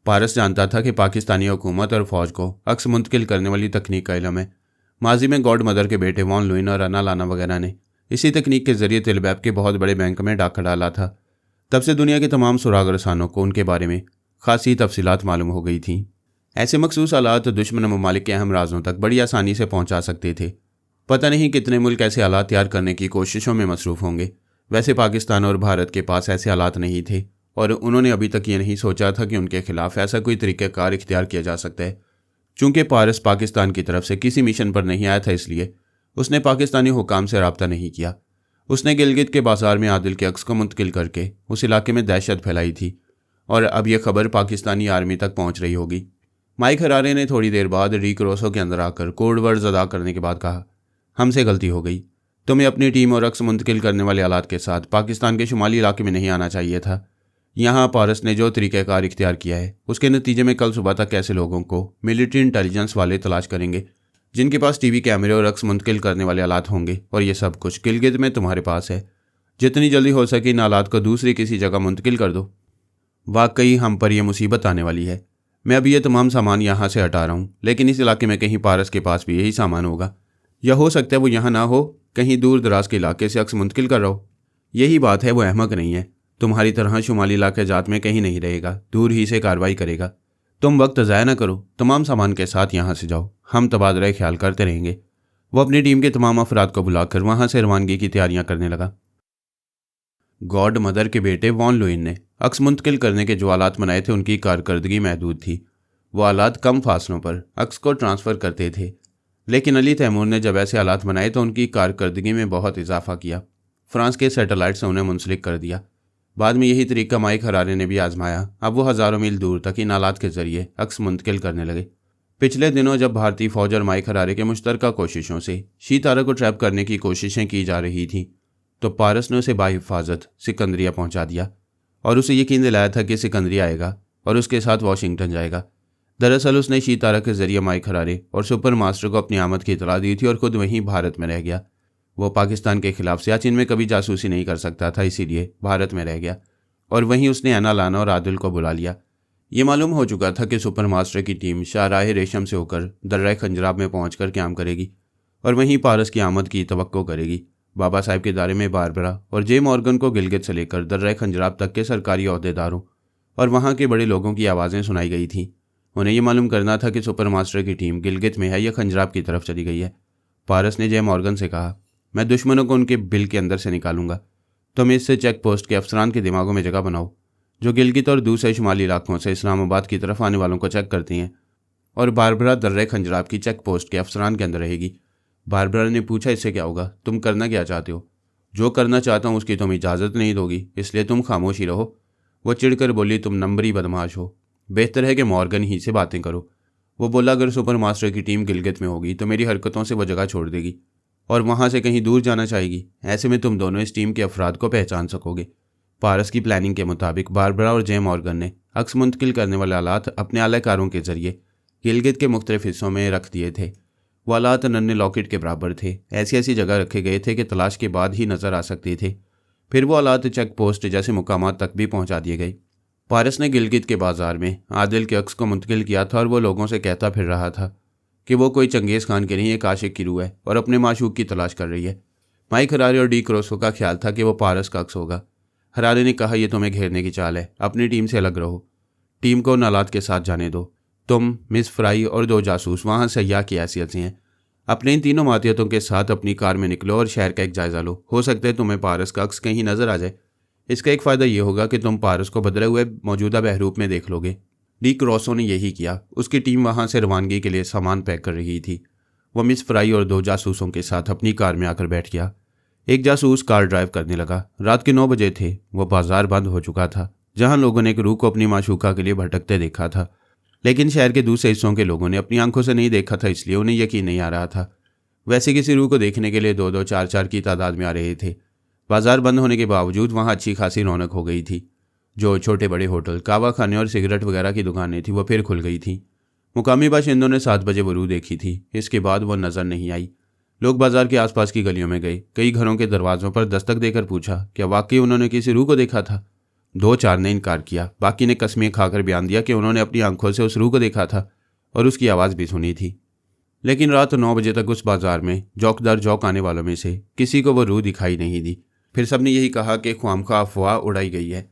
पारस जानता था कि पाकिस्तानी हुकूमत और फ़ौज को अक्स मुंतकिल करने वाली तकनीक का इल्म है। माजी में गॉड मदर के बेटे वॉन लुइन और अना लाना वगैरह ने इसी तकनीक के ज़रिए तिलबैब के बहुत बड़े बैंक में डाका डाला था। तब से दुनिया के तमाम सुराग रसानों को उनके बारे में खासी तफसीलात मालूम हो गई थीं। ऐसे मखसूस आलात दुश्मन ममालिक के अहम राजों तक बड़ी आसानी से पहुँचा सकते थे। पता नहीं कितने मुल्क ऐसे आलात तैयार करने की कोशिशों में मसरूफ़ होंगे। वैसे पाकिस्तान और भारत के पास ऐसे आलात नहीं थे और उन्होंने अभी तक ये नहीं सोचा था कि उनके खिलाफ ऐसा कोई तरीक़ाकार इख्तियार किया जा सकता है। चूँकि पारस पाकिस्तान की तरफ से किसी मिशन पर नहीं आया था, इसलिए उसने पाकिस्तानी हुकाम से रब्ता नहीं किया। उसने गिलगित के बाजार में आदिल के अक्स को मुंतकिल करके उस इलाके में दहशत फैलाई थी और अब यह खबर पाकिस्तानी आर्मी तक पहुंच रही होगी। माइक हरारे ने थोड़ी देर बाद डिक्रोसो के अंदर आकर कोड वर्ड्स अदा करने के बाद कहा, हमसे गलती हो गई। तुम्हें अपनी टीम और अक्स मुंतकिल करने वाले आलात के साथ पाकिस्तान के शुमाली इलाके में नहीं आना चाहिए था। यहाँ पारस ने जो तरीक़ाकार इख्तियार किया है उसके नतीजे में कल सुबह तक ऐसे लोगों को मिलिट्री इंटेलिजेंस वाले तलाश करेंगे जिनके पास टीवी कैमरे और अक्स मुंतकिल करने वाले आलात होंगे और ये सब कुछ गिलगित में तुम्हारे पास है। जितनी जल्दी हो सके इन आलात को दूसरी किसी जगह मुंतकिल कर दो। वाकई हम पर यह मुसीबत आने वाली है। मैं अभी ये तमाम सामान यहाँ से हटा रहा हूँ, लेकिन इस इलाके में कहीं पारस के पास भी यही सामान होगा या हो सकता है वो यहाँ ना हो, कहीं दूर दराज के इलाके से अक्स मुंतकिल कर रहा हो। यही बात है, वो अहमक नहीं है। तुम्हारी तरह शुमाली इलाके जात में कहीं नहीं रहेगा, दूर ही से कार्रवाई करेगा। तुम वक्त ज़ाया ना करो, तमाम सामान के साथ यहाँ से जाओ, हम तबादला ख्याल करते रहेंगे। वो अपनी टीम के तमाम अफराद को बुलाकर वहाँ से रवानगी की तैयारियां करने लगा। गॉड मदर के बेटे वॉन लुइन ने अक्स मुंतकिल करने के जो आलात बनाए थे उनकी कारकर्दगी महदूद थी। वो आलात कम फासलों पर अक्स को ट्रांसफ़र करते थे, लेकिन अली तैमूर ने जब ऐसे आलात बनाए तो उनकी कारकर्दगी में बहुत इजाफा किया। फ्रांस के सैटेलाइट से उन्हें मुंसलिक कर दिया। बाद में यही तरीका माइक हरारे ने भी आजमाया। अब वो हज़ारों मील दूर तक इन आलात के जरिए अक्स मुंतकिल करने लगे। पिछले दिनों जब भारतीय फौज और माइक हरारे के मुश्तरका कोशिशों से शी तारा को ट्रैप करने की कोशिशें की जा रही थीं, तो पारस ने उसे बाहिफाजत सिकंदरिया पहुंचा दिया और उसे यकीन दिलाया था कि सिकंदरिया आएगा और उसके साथ वाशिंगटन जाएगा। दरअसल उसने शी तारा के जरिए माइक हरारे और सुपर मास्टर को अपनी आमद की इतला दी थी और खुद वहीं भारत में रह गया। वो पाकिस्तान के खिलाफ सियाचिन में कभी जासूसी नहीं कर सकता था, इसीलिए भारत में रह गया और वहीं उसने ऐना लाना और आदिल को बुला लिया। ये मालूम हो चुका था कि सुपर मास्टर की टीम शाहराह रेशम से होकर दर्रा खंजराब में पहुंचकर क़याम करेगी और वहीं पारस की आमद की तवक्को करेगी। बाबा साहब के दायरे में बारबरा और जे मॉर्गन को गिलगित से लेकर दर्रा खंजराब तक के सरकारी ओहदेदारों और वहाँ के बड़े लोगों की आवाज़ें सुनाई गई थीं। उन्हें यह मालूम करना था कि सुपर मास्टर की टीम गिलगित में है या खंजराब की तरफ चली गई है। पारस ने जे मॉर्गन से कहा, मैं दुश्मनों को उनके बिल के अंदर से निकालूंगा। तुम इससे चेक पोस्ट के अफसरान के दिमागों में जगह बनाओ जो गिलगित और दूसरे शुमाली इलाकों से इस्लामाबाद की तरफ आने वालों को चेक करती हैं, और बारबरा दर्रे खंजराब की चेक पोस्ट के अफसरान के अंदर रहेगी। बारबरा ने पूछा, इससे क्या होगा? तुम करना क्या चाहते हो? जो करना चाहता हूँ उसकी तुम इजाज़त नहीं दोगी, इसलिए तुम खामोश ही रहो। वो चिढ़कर बोली, तुम नंबरी बदमाश हो, बेहतर है कि मॉर्गन ही से बातें करो। वो बोला, अगर सुपर मास्टर की टीम गिलगित में होगी तो मेरी हरकतों से वो जगह छोड़ देगी और वहाँ से कहीं दूर जाना चाहेगी। ऐसे में तुम दोनों इस टीम के अफराद को पहचान सकोगे। पारस की प्लानिंग के मुताबिक बारबरा और जे मॉर्गन ने अक्स मुंतकिल करने वाले आलात अपने आलाकारों के जरिए गिलगित के मुख्तलिफ हिस्सों में रख दिए थे। वो आलात नन्हे लॉकेट के बराबर थे, ऐसी ऐसी जगह रखे गए थे कि तलाश के बाद ही नज़र आ सकते थे। फिर वो आलात चेक पोस्ट जैसे मुकामात तक भी पहुंचा दिए गए। पारस ने गिलगित के बाजार में आदिल के अक्स को मुंतकिल किया था और वो लोगों से कहता फिर रहा था कि वो कोई चंगेज़ खान के नहीं, एक आशिक की रूह है और अपने माशूक की तलाश कर रही है। माइक हरारे और डी क्रोसो का ख्याल था कि वो पारस का अक्स होगा। हरारे ने कहा, यह तुम्हें घेरने की चाल है, अपनी टीम से अलग रहो, टीम को नालात के साथ जाने दो। तुम, मिस फ्राई और 2 जासूस वहाँ सयाह की हैसियत से हैं। अपने इन तीनों मातियतों के साथ अपनी कार में निकलो और शहर का एक जायज़ा लो। हो सकता है तुम्हें पारस का अक्स कहीं नज़र आ जाए। इसका एक फ़ायदा ये होगा कि तुम पारस को बदले हुए मौजूदा बहरूप में देख लोगे। डी क्रोसो ने यही किया। उसकी टीम वहाँ से रवानगी के लिए सामान पैक कर रही थी। वह मिस फ्राई और 2 जासूसों के साथ अपनी कार में आकर बैठ गया। एक जासूस कार ड्राइव करने लगा। रात के 9 बजे थे। वह बाजार बंद हो चुका था जहाँ लोगों ने एक रूह को अपनी माशूका के लिए भटकते देखा था, लेकिन शहर के दूसरे हिस्सों के लोगों ने अपनी आंखों से नहीं देखा था, इसलिए उन्हें यकीन नहीं आ रहा था। वैसे किसी रूह को देखने के लिए 2-2, 4-4 की तादाद में आ रहे थे। बाजार बंद होने के बावजूद वहाँ अच्छी खासी रौनक हो गई थी। जो छोटे बड़े होटल, कावा खाने और सिगरेट वगैरह की दुकानें थी वो फिर खुल गई थी। मुकामी बाशिंदों ने 7 बजे वो रूह देखी थी। इसके बाद वो नज़र नहीं आई। लोग बाजार के आसपास की गलियों में गए। कई घरों के दरवाज़ों पर दस्तक देकर पूछा, क्या वाकई उन्होंने किसी रूह को देखा था? 2-4 ने इनकार किया। बाकी ने कस्में खाकर बयान दिया कि उन्होंने अपनी आंखों से उस रूह को देखा था और उसकी आवाज़ भी सुनी थी। लेकिन रात 9 बजे तक उस बाजार में जौक दर जौक आने वालों में से किसी को वो रूह दिखाई नहीं दी। फिर सबने यही कहा कि ख्वामखा अफवाह उड़ाई गई है।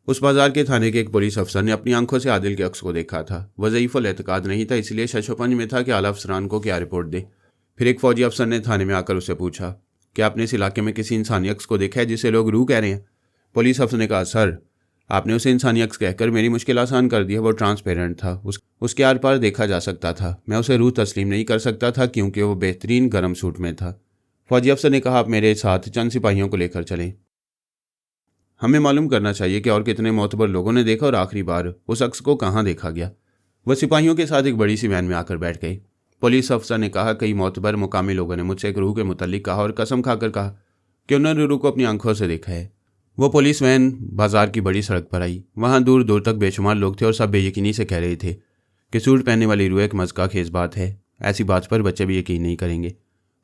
उस बाजार के थाने के एक पुलिस अफसर ने अपनी आंखों से आदिल के अक्स को देखा था। वह ज़ईफ़ुल एतकाद नहीं था, इसलिए शशोपंज में था कि आला अफसरान को क्या रिपोर्ट दे। फिर एक फौजी अफसर ने थाने में आकर उससे पूछा, क्या आपने इस इलाके में किसी इंसानी अक्स को देखा है जिसे लोग रूह कह रहे हैं? पुलिस अफसर ने कहा, सर, आपने उसे इंसानी अक्स कहकर मेरी मुश्किल आसान कर दी है। वो ट्रांसपेरेंट था, उसके आर पार देखा जा सकता था। मैं उसे रूह तस्लीम नहीं कर सकता था क्योंकि वो बेहतरीन गर्म सूट में था। फौजी अफसर ने कहा, आप मेरे साथ चंद सिपाहियों को लेकर चलें। हमें मालूम करना चाहिए कि और कितने मोतबर लोगों ने देखा और आखिरी बार उस अक्स को कहाँ देखा गया। वह सिपाहियों के साथ एक बड़ी सी वैन में आकर बैठ गए। पुलिस अफसर ने कहा, कई मोतबर मुकामी लोगों ने मुझसे एक रूह के मुतल्लिक कहा और कसम खाकर कहा कि उन्होंने रूह को अपनी आंखों से देखा है। वो पुलिस वैन बाजार की बड़ी सड़क पर आई। वहाँ दूर दूर तक बेशुमार लोग थे और सब बेयकीनी से कह रहे थे कि सूट पहनने वाली रूह एक मज़का खेज बात है। ऐसी बात पर बच्चे भी यकीन नहीं करेंगे।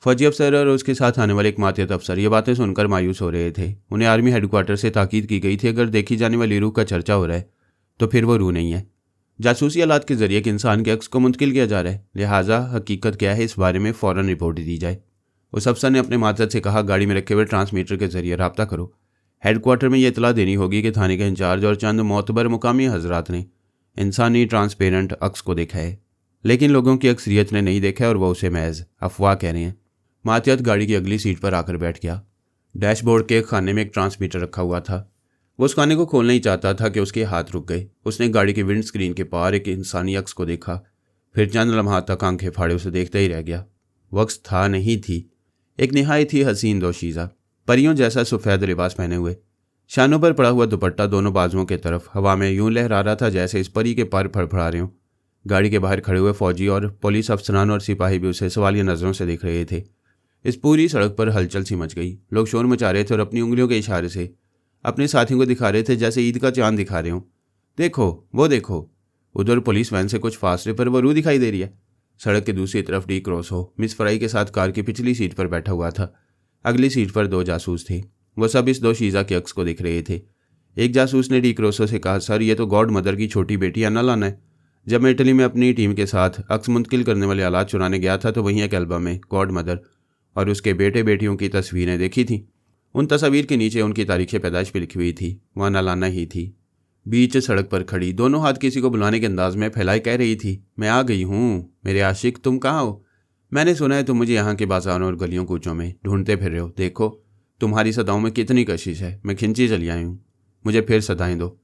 फौजी अफसर और उसके साथ आने वाले एक मातियत अफसर ये बातें सुनकर मायूस हो रहे थे। उन्हें आर्मी हेडक्वार्टर से ताकीद की गई थी, अगर देखी जाने वाली रूह का चर्चा हो रहा है तो फिर वो रूह नहीं है। जासूसी आलात के जरिए एक इंसान के अक्स को मुंतकिल किया जा रहा है, लिहाजा हकीकत क्या है इस बारे में फ़ौरन रिपोर्ट दी जाए। उस अफसर ने अपने मातहत से कहा, गाड़ी में रखे हुए ट्रांसमीटर के जरिए रब्ता करो। हेडक्वार्टर में यह इतला देनी होगी कि थाने के इंचार्ज और चंद मोतबर मुकामी हजरात ने इंसानी ट्रांसपेरेंट अक्स को देखा है, लेकिन लोगों की अक्सरियत ने नहीं देखा और वो उसे महज अफवाह कह रहे हैं। मातियत गाड़ी की अगली सीट पर आकर बैठ गया। डैशबोर्ड के खाने में एक ट्रांसमीटर रखा हुआ था। वो उस खाने को खोलना ही चाहता था कि उसके हाथ रुक गए। उसने गाड़ी की विंड स्क्रीन के पार एक इंसानी अक्स को देखा, फिर चंद लम्हात तक आंखें फाड़े उसे देखता ही रह गया। वो अक्स था नहीं थी, एक निहायत ही हसीन दोशीज़ा, परियों जैसा सफ़ेद लिबास पहने हुए, शानों पर पड़ा हुआ दुपट्टा दोनों बाजुओं की तरफ हवा में यूं लहरा रहा था जैसे इस परी के पर फड़फड़ा रहे हों। गाड़ी के बाहर खड़े हुए फौजी और पुलिस अफसरान और सिपाही भी उसे सवालिया नज़रों से देख रहे थे। इस पूरी सड़क पर हलचल सी मच गई। लोग शोर मचा रहे थे और अपनी उंगलियों के इशारे से अपने साथियों को दिखा रहे थे जैसे ईद का चांद दिखा रहे हों। देखो, वो देखो, उधर पुलिस वैन से कुछ फासले पर वो रू दिखाई दे रही है। सड़क के दूसरी तरफ डी क्रॉस हो मिस फ्राई के साथ कार की पिछली सीट पर बैठा हुआ था। अगली सीट पर 2 जासूस थे। वो सब इस दोशीज़ा के अक्स को देख रहे थे। एक जासूस ने डी क्रोसो से कहा, सर ये तो गॉड मदर की छोटी बेटी अन्ना लाना है। जब मैं इटली में अपनी टीम के साथ अक्स मुंतकिल करने वाले आलात चुराने गया था तो वहीं एक एल्बम में गॉड मदर और उसके बेटे बेटियों की तस्वीरें देखी थी। उन तस्वीर के नीचे उनकी तारीख़ पैदाइश भी लिखी हुई थी। वह अन्ना लाना ही थी। बीच सड़क पर खड़ी दोनों हाथ किसी को बुलाने के अंदाज में फैलाए कह रही थी, मैं आ गई हूँ मेरे आशिक, तुम कहाँ हो? मैंने सुना है तुम मुझे यहाँ के बाजारों और गलियों कूचों में ढूंढते फिर रहे हो। देखो तुम्हारी सदाओं में कितनी कशिश है, मैं खिंची चली आई हूँ, मुझे फिर सदाएं दो।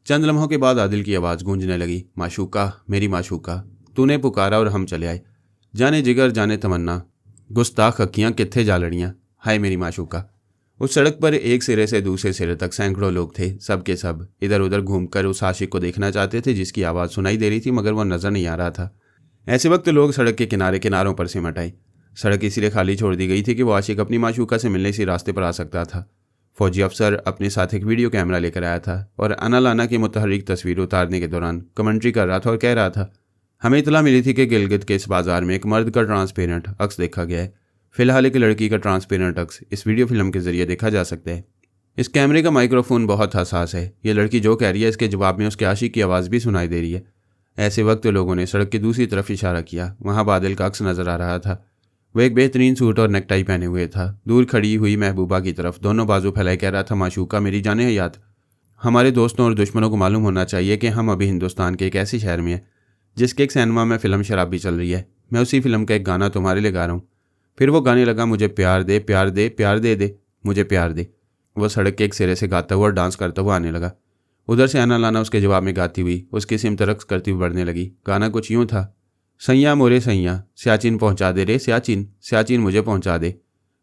चंद लम्हों के बाद आदिल की आवाज़ गूंजने लगी, माशूका, मेरी माशूका, तूने पुकारा और हम चले आए। जाने जिगर जाने तमन्ना, गुस्ताख अक्कियाँ कित्थे जा लड़ियाँ, हाय मेरी माशूका। उस सड़क पर एक सिरे से दूसरे सिरे तक सैकड़ों लोग थे। सब के सब इधर उधर घूमकर उस आशिक को देखना चाहते थे जिसकी आवाज़ सुनाई दे रही थी मगर वह नज़र नहीं आ रहा था। ऐसे वक्त लोग सड़क के किनारों पर सिमट आए। सड़क इसलिए खाली छोड़ दी गई थी कि वो आशिक अपनी माशूका से मिलने से रास्ते पर आ सकता था। फौजी अफसर अपने साथ एक वीडियो कैमरा लेकर आया था और अन्ना लाना की मुतहर्रिक तस्वीर उतारने के दौरान कमेंट्री कर रहा था और कह रहा था, हमें इतला मिली थी कि गिलगित के इस बाजार में एक मर्द का ट्रांसपेरेंट अक्स देखा गया है। फिलहाल एक लड़की का ट्रांसपेरेंट अक्स इस वीडियो फिल्म के जरिए देखा जा सकता है। इस कैमरे का माइक्रोफोन बहुत हसास है। ये लड़की जो कह रही है इसके जवाब में उसके आशिक की आवाज़ भी सुनाई दे रही है। ऐसे वक्त लोगों ने सड़क की दूसरी तरफ इशारा किया। वहाँ बादल का अक्स नज़र आ रहा था। वह एक बेहतरीन सूट और नेकटाई पहने हुए था। दूर खड़ी हुई महबूबा की तरफ दोनों बाजू फैलाए कह रहा था, माशूका मेरी जाने हयात, हमारे दोस्तों और दुश्मनों को मालूम होना चाहिए कि हम अभी हिंदुस्तान के एक ऐसे शहर में हैं जिसके एक सिनेमा में फ़िल्म शराबी चल रही है। मैं उसी फिल्म का एक गाना तुम्हारे लिए गा रहा हूँ। फिर वो गाने लगा, मुझे प्यार दे प्यार दे प्यार दे दे मुझे प्यार दे। वह सड़क के एक सिरे से गाता हुआ और डांस करता हुआ आने लगा। उधर से अन्ना लाना उसके जवाब में गाती हुई उसकी सिमत रक्स करती हुई बढ़ने लगी। गाना कुछ यूँ था, सैया मोरे सैया सियाचिन पहुँचा दे रे सियाचिन, सियाचिन मुझे पहुँचा दे,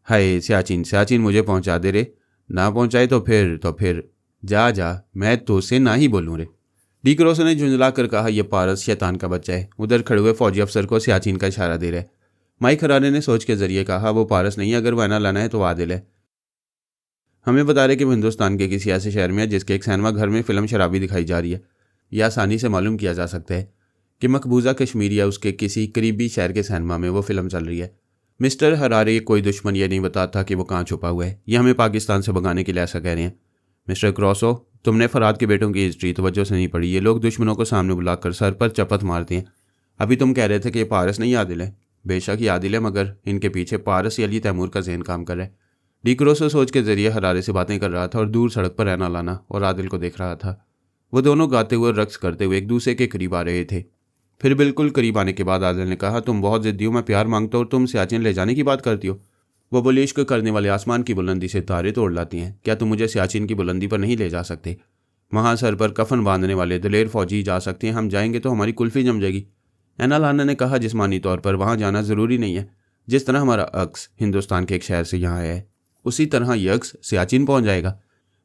हाय सियाचिन सियाचिन मुझे पहुँचा दे रे, ना पहुँचाए तो फिर जा जा मैं तो से ना ही बोलूँ रे। डी क्रोसो ने झुंझला कर कहा, यह पारस शैतान का बच्चा है। उधर खड़े हुए फौजी अफसर को सियाचिन का इशारा दे रहे। माइक हराने ने सोच के जरिए कहा, वो पारस नहीं, अगर वो अन्ना लाना है तो आदिल है। हमें बता रहे कि वो हिंदुस्तान के किसी ऐसे शहर में है जिसके एक सिनेमा घर में फ़िल्म शराबी दिखाई जा रही है। यह आसानी से मालूम किया जा सकता है कि मकबूजा कश्मीर या उसके किसी करीबी शहर के सिनेमा में वो फिल्म चल रही है। मिस्टर हरारे, कोई दुश्मन ये नहीं बताता कि वो कहाँ छुपा हुआ है। ये हमें पाकिस्तान से भगाने के लिए ऐसा कह रहे हैं। मिस्टर क्रॉसो, तुमने फराद के बेटों की हिस्ट्री तवज्जो से नहीं पढ़ी। ये लोग दुश्मनों को सामने बुलाकर सर पर चपत मारते हैं। अभी तुम कह रहे थे कि ये पारस नहीं आदिल है। बेशक ही आदिल है, मगर इनके पीछे पारस या अली तैमूर का जहन काम कर रहा है। डी क्रोसो सोच के जरिए हरारे से बातें कर रहा था और दूर सड़क पर अन्ना लाना और आदिल को देख रहा था। वो दोनों गाते हुए रक्स करते हुए एक दूसरे के करीब आ रहे थे। फिर बिल्कुल करीब आने के बाद आदिल ने कहा, तुम बहुत ज़िद्दी हो, मैं प्यार मांगता हूँ और तुम सियाचिन ले जाने की बात करती हो। वो बोली, इश्क करने वाले आसमान की बुलंदी से तारे तोड़ लाती हैं, क्या तुम मुझे सियाचिन की बुलंदी पर नहीं ले जा सकते? वहाँ सर पर कफन बांधने वाले दिलेर फौजी जा सकते हैं, हम जाएंगे तो हमारी कुल्फ़ी जम जाएगी। अन्ना लाना ने कहा, जिस्मानी तौर पर वहाँ जाना ज़रूरी नहीं है। जिस तरह हमारा अक्स हिंदुस्तान के एक शहर से यहाँ आया है, उसी तरह ये अक्स सियाचिन पहुँच जाएगा।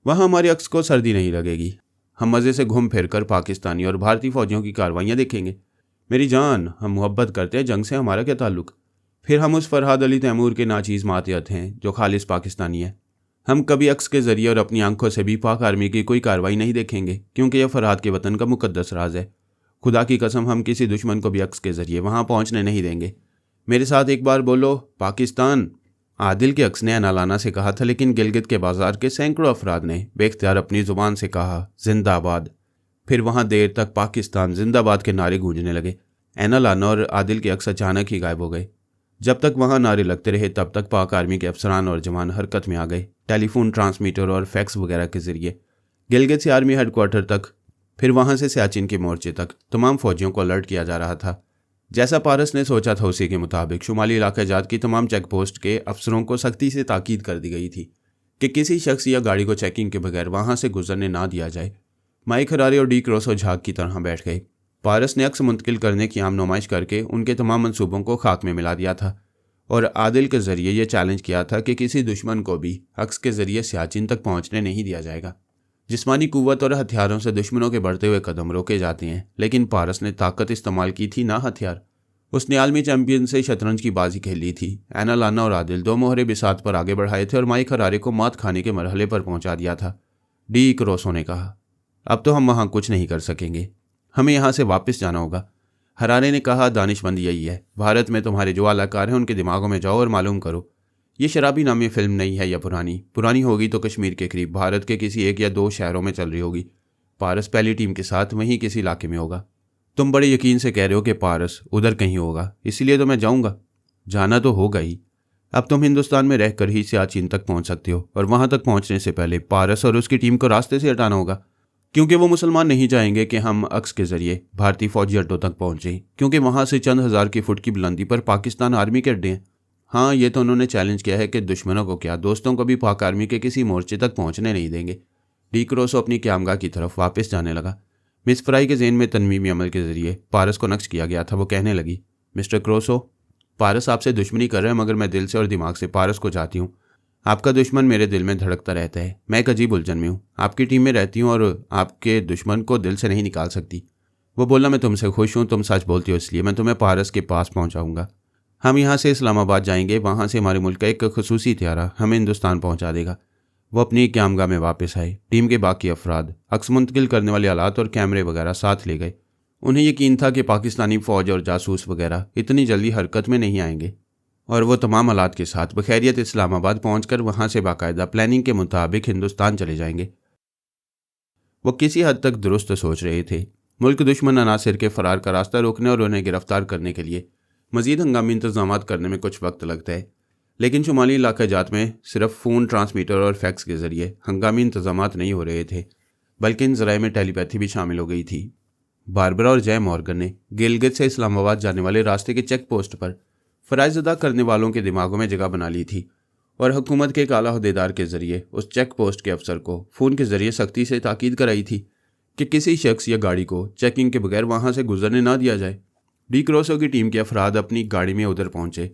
वहाँ हमारे अक्स को सर्दी नहीं लगेगी। हम मज़े से घूम फिर कर पाकिस्तानी और भारतीय फ़ौजियों की कार्रवाइयाँ देखेंगे। मेरी जान, हम मोहब्बत करते हैं, जंग से हमारा क्या ताल्लुक़? फिर हम उस फरहाद अली तैमूर के नाचीज़ मातियत हैं जो खालिस पाकिस्तानी है। हम कभी अक्स के ज़रिए और अपनी आंखों से भी पाक आर्मी की कोई कार्रवाई नहीं देखेंगे, क्योंकि यह फरहाद के वतन का मुकद्दस राज है। खुदा की कसम, हम किसी दुश्मन को भी अक्स के ज़रिए वहाँ पहुँचने नहीं देंगे। मेरे साथ एक बार बोलो, पाकिस्तान। आदिल के अक्स ने अन्ना लाना से कहा था, लेकिन गिलगित के बाजार के सैकड़ों अफराद ने बेख्तियार अपनी ज़ुबान से कहा, जिंदाबाद। फिर वहाँ देर तक पाकिस्तान जिंदाबाद के नारे गूंजने लगे। अन्ना लाना और आदिल के अक्स अचानक ही गायब हो गए। जब तक वहाँ नारे लगते रहे तब तक पाक आर्मी के अफसरान और जवान हरकत में आ गए। टेलीफोन, ट्रांसमीटर और फैक्स वगैरह के जरिए गिलगित से आर्मी हेडक्वार्टर तक फिर वहां से सियाचिन के मोर्चे तक तमाम फौजियों को अलर्ट किया जा रहा था। जैसा पारस ने सोचा था उसी के मुताबिक शुमाली इलाका जात की तमाम चेक पोस्ट के अफसरों को सख्ती से ताकीद कर दी गई थी कि किसी शख्स या गाड़ी को चेकिंग के बगैर वहां से गुजरने ना दिया जाए। माइक हरारे और डी क्रोसो झाग की तरह बैठ गए। पारस ने अक्स मुंतकिल करने की आम नुमाइश करके उनके तमाम मंसूबों को खाक में मिला दिया था और आदिल के जरिए यह चैलेंज किया था कि किसी दुश्मन को भी अक्स के जरिए सियाचिन तक पहुंचने नहीं दिया जाएगा। जिस्मानी कुव्वत और हथियारों से दुश्मनों के बढ़ते हुए कदम रोके जाते हैं, लेकिन पारस ने ताकत इस्तेमाल की थी, ना हथियार। उसने आलमी चैंपियन से शतरंज की बाजी खेली थी। एना लाना और आदिल 2 मोहरे बिसात पर आगे बढ़ाए थे और माइक हरारे को मात खाने के मरहले पर पहुंचा दिया था। डी क्रोसो ने कहा, अब तो हम वहां कुछ नहीं कर सकेंगे, हमें यहां से वापस जाना होगा। हरारे ने कहा, दानिशमंद यही है। भारत में तुम्हारे जो आलाकार हैं उनके दिमागों में जाओ और मालूम करो ये शराबी नामी फिल्म नहीं है या पुरानी होगी तो कश्मीर के करीब भारत के किसी 1 या 2 शहरों में चल रही होगी। पारस पहली टीम के साथ वहीं किसी इलाके में होगा। तुम बड़े यकीन से कह रहे हो कि पारस उधर कहीं होगा, इसीलिए तो मैं जाऊंगा। जाना तो होगा ही। अब तुम हिंदुस्तान में रहकर ही सियाचिन तक पहुंच सकते हो और वहां तक पहुंचने से पहले पारस और उसकी टीम को रास्ते से हटाना होगा, क्योंकि वो मुसलमान नहीं चाहेंगे कि हम अक्स के जरिए भारतीय फौजी अड्डों तक पहुंचे, क्योंकि वहां से चंद हजार की फुट की बुलंदी पर पाकिस्तान आर्मी के अड्डे हैं। हाँ, ये तो उन्होंने चैलेंज किया है कि दुश्मनों को क्या, दोस्तों को भी पाक आर्मी के किसी मोर्चे तक पहुंचने नहीं देंगे। डी क्रोसो अपनी क्यामगाह की तरफ वापस जाने लगा। मिस फ्राई के ज़हन में तनमीमी अमल के जरिए पारस को नक्श किया गया था। वो कहने लगी, मिस्टर क्रोसो, पारस आपसे दुश्मनी कर रहा है, मगर मैं दिल से और दिमाग से पारस को चाहती हूँ। आपका दुश्मन मेरे दिल में धड़कता रहता है। मैं एक अजीब उलझन में हूँ, आपकी टीम में रहती हूँ और आपके दुश्मन को दिल से नहीं निकाल सकती। वो बोला, मैं तुमसे खुश हूँ, तुम सच बोलती हो, इसलिए मैं तुम्हें पारस के पास पहुँचाऊँगा। हम यहाँ से इस्लामाबाद जाएंगे, वहाँ से हमारे मुल्क का एक खसूसी त्यारा हमें हिंदुस्तान पहुँचा देगा। वो अपनी क्यामगाह में वापस आए। टीम के बाकी अफराद अक्स मुंतकिल करने वाले आलात और कैमरे वगैरह साथ ले गए। उन्हें यकीन था कि पाकिस्तानी फ़ौज और जासूस वगैरह इतनी जल्दी हरकत में नहीं आएंगे और वो तमाम आलात के साथ बखैरियत इस्लामाबाद पहुंचकर वहां से बाकायदा प्लानिंग के मुताबिक हिंदुस्तान चले जाएंगे। वो किसी हद तक दुरुस्त सोच रहे थे। मुल्क दुश्मन अनासिर के फरार का रास्ता रोकने और उन्हें गिरफ्तार करने के लिए मजीद हंगामी इंतजाम करने में कुछ वक्त लगता है, लेकिन शुमाली इलाका जात में सिर्फ फ़ोन, ट्रांसमीटर और फैक्स के ज़रिए हंगामी इंतजाम नहीं हो रहे थे, बल्कि इन ज़राए में टेलीपैथी भी शामिल हो गई थी। बारबरा और जय मॉर्गन ने गिलगित से इस्लामाबाद जाने वाले रास्ते के चेक पोस्ट पर फ़राइज़ अदा करने वालों के दिमागों में जगह बना ली थी और हुकूमत के एक आला अहदेदार के ज़रिए उस चेक पोस्ट के अफसर को फ़ोन के ज़रिए सख्ती से ताकीद कराई थी कि किसी शख्स या गाड़ी को चेकिंग के बगैर वहाँ से गुजरने ना दिया जाए। डी क्रोसो की टीम के अफराद अपनी गाड़ी में उधर पहुँचे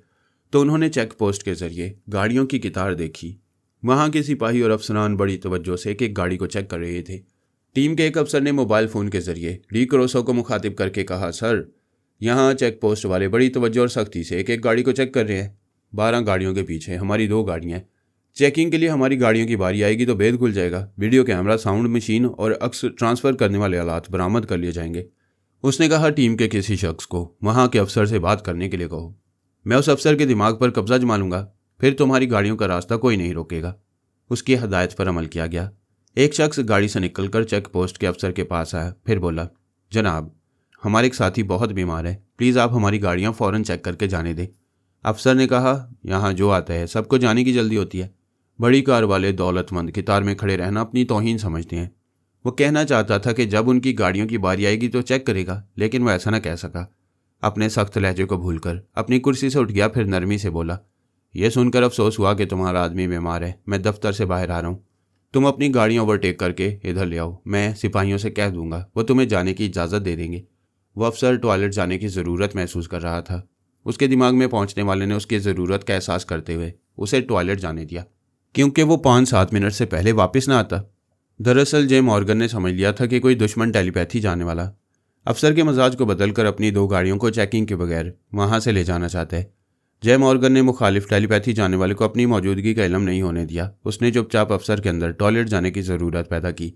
तो उन्होंने चेक पोस्ट के ज़रिए गाड़ियों की कितार देखी। वहाँ के सिपाही और अफसरान बड़ी तवज्जो से एक गाड़ी को चेक कर रहे थे। टीम के एक अफसर ने मोबाइल फ़ोन के ज़रिए डी क्रोसो को मुखातिब करके कहा, सर, यहाँ चेक पोस्ट वाले बड़ी तवज्जो और सख्ती से एक गाड़ी को चेक कर रहे हैं। 12 गाड़ियों के पीछे हमारी 2 गाड़ियाँ हैं। चेकिंग के लिए हमारी गाड़ियों की बारी आएगी तो भेद खुल जाएगा। वीडियो कैमरा, साउंड मशीन और अक्स ट्रांसफ़र करने वाले आलात बरामद कर लिए जाएंगे। उसने कहा, टीम के किसी शख्स को वहाँ के अफसर से बात करने के लिए कहो। मैं उस अफसर के दिमाग पर कब्जा जमा लूँगा, फिर तुम्हारी गाड़ियों का रास्ता कोई नहीं रोकेगा। उसकी हदायत पर अमल किया गया। एक शख्स गाड़ी से निकलकर चेक पोस्ट के अफसर के पास आया, फिर बोला, जनाब, हमारे एक साथी बहुत बीमार है, प्लीज़ आप हमारी गाड़ियाँ फ़ौरन चेक करके जाने दें। अफसर ने कहा, यहाँ जो आता है सबको जाने की जल्दी होती है। बड़ी कार वाले दौलतमंद कतार में खड़े रहना अपनी तौहीन समझते हैं। वो कहना चाहता था कि जब उनकी गाड़ियों की बारी आएगी तो चेक करेगा, लेकिन वो ऐसा न कह सका। अपने सख्त लहजे को भूलकर अपनी कुर्सी से उठ गया, फिर नरमी से बोला, यह सुनकर अफसोस हुआ कि तुम्हारा आदमी बीमार है। मैं दफ्तर से बाहर आ रहा हूँ, तुम अपनी गाड़ियाँ ओवरटेक करके इधर ले आओ। मैं सिपाहियों से कह दूंगा, वो तुम्हें जाने की इजाज़त दे देंगे। वह अफसर टॉयलेट जाने की ज़रूरत महसूस कर रहा था। उसके दिमाग में पहुंचने वाले ने उसकी ज़रूरत का एहसास करते हुए उसे टॉयलेट जाने दिया, क्योंकि वो 5-7 मिनट से पहले वापस ना आता। दरअसल जे मॉर्गन ने समझ लिया था कि कोई दुश्मन टेलीपैथी जाने वाला अफसर के मजाज को बदलकर अपनी 2 गाड़ियों को चेकिंग के बगैर वहाँ से ले जाना चाहता है। जय मॉर्गन ने मुखालिफ टेलीपैथी जाने वाले को अपनी मौजूदगी का इल्म नहीं होने दिया। उसने चुपचाप अफसर के अंदर टॉयलेट जाने की ज़रूरत पैदा की।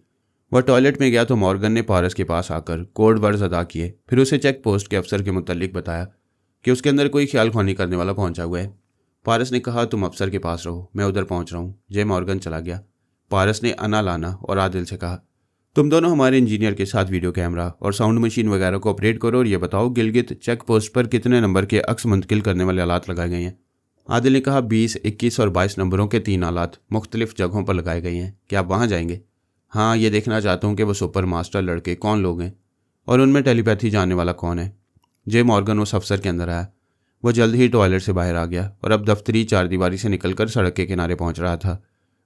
वह टॉयलेट में गया तो मॉर्गन ने पारस के पास आकर कोड वर्ड्स अदा किए, फिर उसे चेक पोस्ट के अफसर के मुतल्लिक बताया कि उसके अंदर कोई ख्याल ख्वानी करने वाला पहुंचा हुआ है। पारस ने कहा, तुम अफसर के पास रहो, मैं उधर पहुंच रहा हूँ। जय मॉर्गन चला गया। पारस ने अना, लाना और आदिल से कहा, तुम दोनों हमारे इंजीनियर के साथ वीडियो कैमरा और साउंड मशीन वगैरह को ऑपरेट करो और ये बताओ गिलगित चेक पोस्ट पर कितने नंबर के अक्स मुंतकिल करने वाले आलात लगाए गए हैं। आदिल ने कहा, 20, 21 और 22 नंबरों के 3 आलात मुख्तलिफ जगहों पर लगाए गए हैं। क्या आप वहाँ जाएंगे? हाँ, ये देखना चाहता हूँ कि वो सुपर मास्टर लड़के कौन लोग हैं और उनमें टेलीपैथी जानने वाला कौन है। जे मॉर्गन उस अफसर के अंदर आया। वो जल्द ही टॉयलेट से बाहर आ गया और अब दफ्तरी चारदीवारी से निकलकर सड़क के किनारे पहुंच रहा था।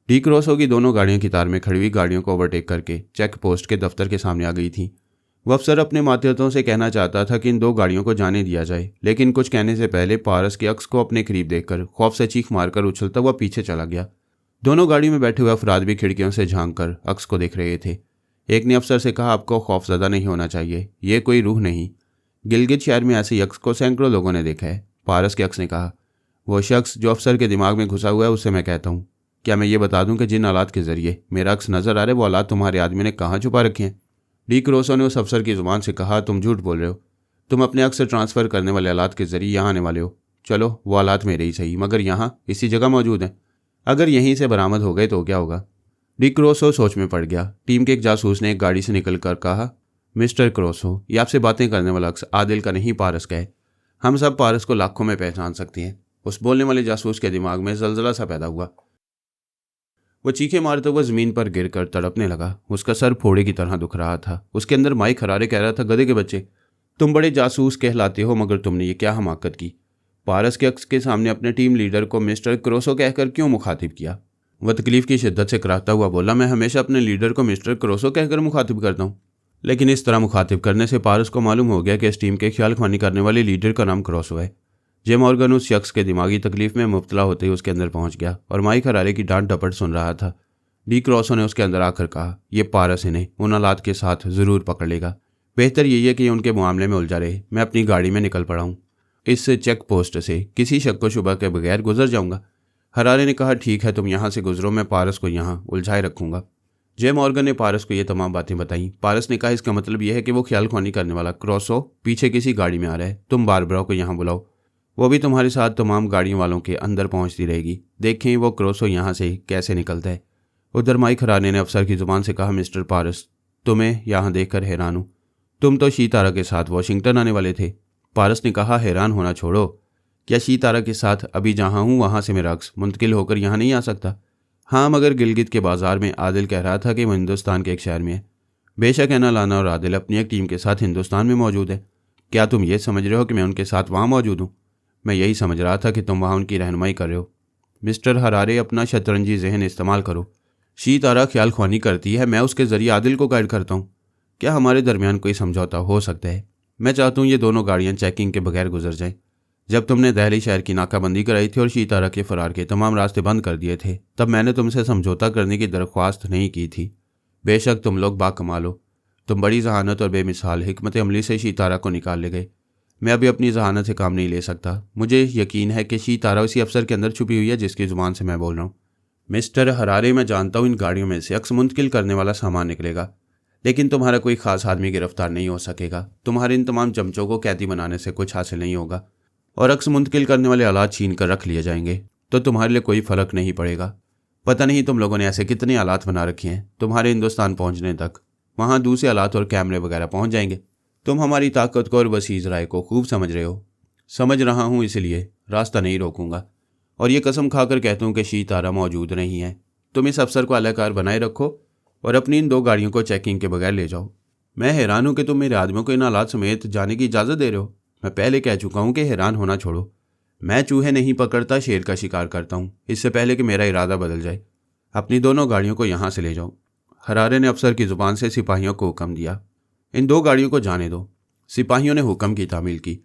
डी क्रॉसो की दोनों गाड़ियां कतार में खड़ी हुई गाड़ियों को ओवरटेक करके चेक पोस्ट के दफ्तर के सामने आ गई थी। वह अफसर अपने मातहतों से कहना चाहता था कि इन दो गाड़ियों को जाने दिया जाए, लेकिन कुछ कहने से पहले पारस के अक्स को अपने करीब देखकर खौफ से चीख मारकर उछलता हुआ पीछे चला गया। दोनों गाड़ी में बैठे हुए अफराद भी खिड़कियों से झांक कर अक्स को देख रहे थे। एक ने अफसर से कहा, आपको खौफजदा नहीं होना चाहिए, ये कोई रूह नहीं। गिलगित शहर में ऐसे यक्स को सैकड़ों लोगों ने देखा है। पारस के अक्स ने कहा, वो शख्स जो अफसर के दिमाग में घुसा हुआ है उससे मैं कहता हूँ। क्या मैं ये बता दूं कि जिन आलात के जरिए मेरा अक्स नजर आ रहा है वो आलात तुम्हारे आदमी ने कहाँ छुपा रखे हैं? डी क्रोसो ने उस अफसर की जुबान से कहा, तुम झूठ बोल रहे हो। तुम अपने अक्स से ट्रांसफर करने वाले आलात के जरिए यहाँ आने वाले हो। चलो, वो आलात मेरे ही सही, मगर यहाँ इसी जगह मौजूद हैं। अगर यहीं से बरामद हो गए तो क्या होगा? डी क्रोसो सोच में पड़ गया। टीम के एक जासूस ने एक गाड़ी से निकल कर कहा, मिस्टर क्रोसो, ये आपसे बातें करने वाला अक्स आदिल का नहीं, पारस का है। हम सब पारस को लाखों में पहचान सकते हैं। उस बोलने वाले जासूस के दिमाग में जलजला सा पैदा हुआ। वो चीखें मारते हुए जमीन पर गिरकर तड़पने लगा। उसका सर फोड़े की तरह दुख रहा था। उसके अंदर माइक हरारे कह रहा था, गधे के बच्चे, तुम बड़े जासूस कहलाते हो, मगर तुमने ये क्या हमाकत की? पारस के अक्स के सामने अपने टीम लीडर को मिस्टर क्रोसो कहकर क्यों मुखातिब किया? वह तकलीफ की शिद्दत से कराहता हुआ बोला, मैं हमेशा अपने लीडर को मिस्टर क्रोसो कहकर मुखातिब करता हूँ, लेकिन इस तरह मुखातिब करने से पारस को मालूम हो गया कि इस टीम के ख्याल ख्वानी करने वाले लीडर का नाम क्रोसो है। जे मॉर्गन उस शख्स के दिमागी तकलीफ में मुब्तला होते ही उसके अंदर पहुंच गया और माइक हरारे की डांट डपट सुन रहा था। डी क्रोसो ने उसके अंदर आकर कहा, यह पारस इन्हें उन हालात के साथ ज़रूर पकड़ लेगा। बेहतर यही है कि ये उनके मामले में उलझा रहे। मैं अपनी गाड़ी में निकल पड़ा हूँ। इस चेक पोस्ट से किसी शक को शुबा के बगैर गुजर जाऊंगा। हरारे ने कहा, ठीक है, तुम यहाँ से गुजरो, मैं पारस को यहाँ उलझाए रखूंगा। जे मॉर्गन ने पारस को ये तमाम बातें बताई। पारस ने कहा, इसका मतलब यह है कि वो ख्याल ख्वानी करने वाला क्रोसो पीछे किसी गाड़ी में आ रहा है। तुम बारबरा को यहाँ बुलाओ, वो भी तुम्हारे साथ तमाम गाड़ियों वालों के अंदर पहुँचती रहेगी। देखें वो क्रोसो यहाँ से कैसे निकलता है। उधर माइक हराने ने अफसर की जुबान से कहा, मिस्टर पारस, तुम्हें यहाँ देखकर हैरान हूँ। तुम तो शीतारा के साथ वॉशिंगटन आने वाले थे। पारस ने कहा, हैरान होना छोड़ो। क्या शीतारा के साथ अभी जहाँ हूँ वहाँ से मेरा अक्स मुंतकिल होकर यहाँ नहीं आ सकता? हाँ, मगर गिलगित के बाजार में आदिल कह रहा था कि वो हिंदुस्तान के एक शहर में है। बेशक एना लाना और आदिल अपनी एक टीम के साथ हिंदुस्तान में मौजूद है। क्या तुम ये समझ रहे हो कि मैं उनके साथ वहाँ मौजूद हूँ? मैं यही समझ रहा था कि तुम वहाँ उनकी रहनुमाई कर रहे हो। मिस्टर हरारे, अपना शतरंजी जहन इस्तेमाल करो। शीतारा ख्याल ख्वानी करती है, मैं उसके जरिए आदिल को गाइड करता हूँ। क्या हमारे दरमियान कोई समझौता हो सकता है? मैं चाहता हूँ ये दोनों गाड़ियाँ चेकिंग के बगैर गुजर जाएं। जब तुमने दहली शहर की नाकाबंदी कराई थी और शीतारा के फरार के तमाम रास्ते बंद कर दिए थे, तब मैंने तुमसे समझौता करने की दरख्वास्त नहीं की थी। बेशक तुम लोग बाकमाल हो। तुम बड़ी जहानत और बेमिसाल हिकमत अमली से शीतारा को निकाल ले गए। मैं अभी अपनी जहानत से काम नहीं ले सकता। मुझे यकीन है कि शीतारा उसी अफसर के अंदर छुपी हुई है जिसकी जुबान से मैं बोल रहा हूँ। मिस्टर हरारे, मैं जानता हूँ इन गाड़ियों में से अक्स मुंतकिल करने वाला सामान निकलेगा, लेकिन तुम्हारा कोई खास आदमी गिरफ्तार नहीं हो सकेगा। तुम्हारे इन तमाम चमचों को कैदी बनाने से कुछ हासिल नहीं होगा और अक्स मुंतकिल करने वाले आलात छीन कर रख लिए जाएंगे तो तुम्हारे लिए कोई फ़र्क नहीं पड़ेगा। पता नहीं तुम लोगों ने ऐसे कितने आलात बना रखे हैं। तुम्हारे हिंदुस्तान पहुँचने तक वहाँ दूसरे आलात और कैमरे वगैरह पहुँच जाएंगे। तुम हमारी ताकत को और वसीज़ राय को खूब समझ रहे हो। समझ रहा हूँ, इसलिए रास्ता नहीं रोकूंगा और ये कसम खाकर कहता हूँ कि शीतारा मौजूद नहीं है। तुम इस अफसर को अलाकार बनाए रखो और अपनी इन दो गाड़ियों को चेकिंग के बगैर ले जाओ। मैं हैरान हूँ कि तुम मेरे आदमियों को इन हालात समेत जाने की इजाज़त दे रहे हो। मैं पहले कह चुका हूँ कि हैरान होना छोड़ो। मैं चूहे नहीं पकड़ता, शेर का शिकार करता हूँ, इससे पहले कि मेरा इरादा बदल जाए। अपनी दोनों गाड़ियों को यहाँ से ले जाओ। हरारे ने अफसर की जुबान से सिपाहियों को हुक्म दिया, इन दो गाड़ियों को जाने दो। सिपाहियों ने हुक्म की तामील की।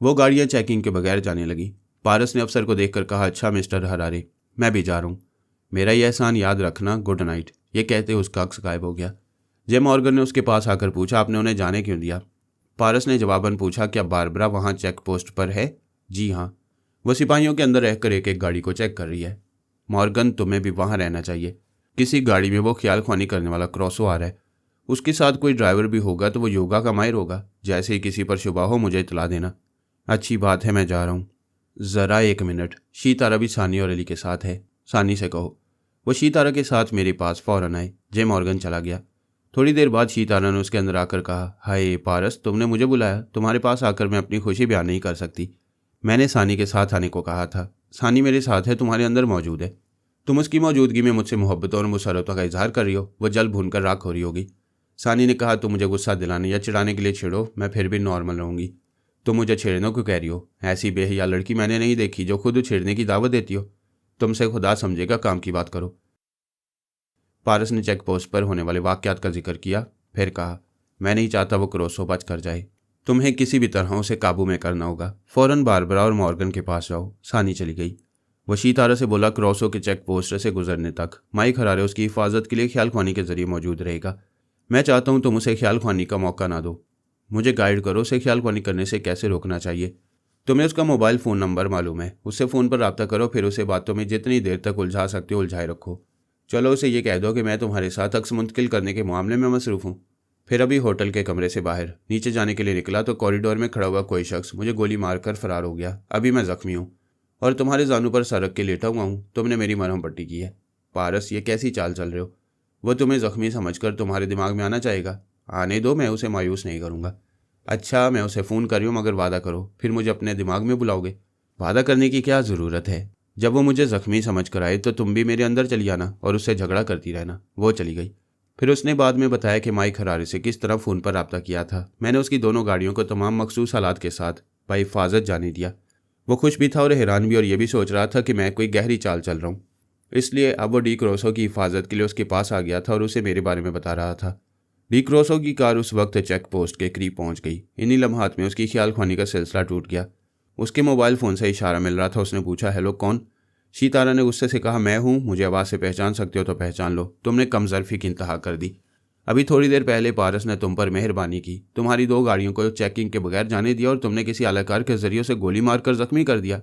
वो गाड़ियाँ चेकिंग के बगैर जाने लगी। पारस ने अफसर को देखकर कहा, अच्छा मिस्टर हरारे, मैं भी जा रहा हूँ। मेरा यह एहसान याद रखना। Good night. ये कहते उसका अक्स गायब हो गया। जे मॉर्गन ने उसके पास आकर पूछा, आपने उन्हें जाने क्यों दिया? पारस ने जवाबन पूछा, क्या बारबरा वहाँ चेक पोस्ट पर है? जी हाँ, वह सिपाहियों के अंदर रहकर एक एक गाड़ी को चेक कर रही है। मॉर्गन, तुम्हें भी वहाँ रहना चाहिए। किसी गाड़ी में वो ख्याल ख्वानी करने वाला क्रोसो आ रहा है। उसके साथ कोई ड्राइवर भी होगा तो वो योगा का माहिर होगा। जैसे ही किसी पर शुबा हो मुझे इतला देना। अच्छी बात है, मैं जा रहा हूँ। ज़रा एक मिनट, शीतारा भी सानी और अली के साथ है। सानी से कहो वो शीतारा के साथ मेरे पास फ़ौरन आए। जे मॉर्गन चला गया। थोड़ी देर बाद शीतारा ने उसके अंदर आकर कहा, हाय पारस, तुमने मुझे बुलाया। तुम्हारे पास आकर मैं अपनी खुशी बयान नहीं कर सकती। मैंने सानी के साथ आने को कहा था। सानी मेरे साथ है, तुम्हारे अंदर मौजूद है। तुम उसकी मौजूदगी में मुझसे मोहब्बतों और मुसरतों का इजहार कर रही हो, वो जल भून कर राख हो रही होगी। सानी ने कहा, तुम मुझे गुस्सा दिलाने या चिढ़ाने के लिए छेड़ो, मैं फिर भी नॉर्मल रहूंगी। तुम मुझे छेड़ने को कह रही हो? ऐसी बेहया लड़की मैंने नहीं देखी जो खुद छेड़ने की दावत देती हो। तुमसे खुदा समझेगा, काम की बात करो। पारस ने चेक पोस्ट पर होने वाले वाकयात का जिक्र किया, फिर कहा, मैं नहीं चाहता वो क्रोसो बच कर जाए। तुम्हें किसी भी तरह उसे काबू में करना होगा। फौरन बारबरा और मॉर्गन के पास जाओ। सानी चली गई। वो शीतारा से बोला, क्रोसो के चेक पोस्ट से गुजरने तक माइक हरारे उसकी हिफाजत के लिए ख्याल ख्वानी के जरिए मौजूद रहेगा। मैं चाहता हूं तुम उसे ख्याल ख्वानी का मौका ना दो। मुझे गाइड करो, उसे ख्याल ख्वानी करने से कैसे रोकना चाहिए। तुम्हें उसका मोबाइल फ़ोन नंबर मालूम है, उससे फ़ोन पर रब्ता करो, फिर उसे बातों में जितनी देर तक उलझा सकते हो उलझाए रखो। चलो उसे ये कह दो कि मैं तुम्हारे साथ अक्स मुंतकिल करने के मामले में मसरूफ़ हूँ। फिर अभी होटल के कमरे से बाहर नीचे जाने के लिए निकला तो कॉरिडोर में खड़ा हुआ कोई शख्स मुझे गोली मारकर फरार हो गया। अभी मैं जख्मी हूँ और तुम्हारे जानू पर सर रख के लेटा हुआ हूँ। तुमने मेरी मरहम पट्टी की है। पारस, ये कैसी चाल चल रहे हो? वो तुम्हें जख्मी समझकर तुम्हारे दिमाग में आना चाहेगा। आने दो, मैं उसे मायूस नहीं करूँगा। अच्छा, मैं उसे फ़ोन कर रही हूँ, मगर वादा करो फिर मुझे अपने दिमाग में बुलाओगे। वादा करने की क्या ज़रूरत है? जब वो मुझे ज़ख्मी समझ कर आए तो तुम भी मेरे अंदर चली आना और उससे झगड़ा करती रहना। वो चली गई। फिर उसने बाद में बताया कि माइक हरारे से किस तरह फ़ोन पर रब्ता किया था। मैंने उसकी दोनों गाड़ियों को तमाम मखसूस हालात के साथ बाहिफाजत जाने दिया। वो खुश भी था और हैरान भी, और ये भी सोच रहा था कि मैं कोई गहरी चाल चल रहा हूँ। इसलिए अब वो डी क्रोसो की हिफाजत के लिए उसके पास आ गया था और उसे मेरे बारे में बता रहा था। डी क्रोसो की कार उस वक्त चेक पोस्ट के करीब पहुंच गई। इन्हीं लम्हात में उसकी ख्याल ख्वानी का सिलसिला टूट गया। उसके मोबाइल फ़ोन से इशारा मिल रहा था। उसने पूछा, हेलो कौन? शीतारा ने गुस्से से कहा, मैं हूँ। मुझे आवाज़ से पहचान सकते हो तो पहचान लो। तुमने कमजरफी की इंतहा कर दी। अभी थोड़ी देर पहले पारस ने तुम पर मेहरबानी की, तुम्हारी 2 गाड़ियों को चेकिंग के बगैर जाने दिया और तुमने किसी आलाकार के जरिए से गोली मारकर जख्मी कर दिया।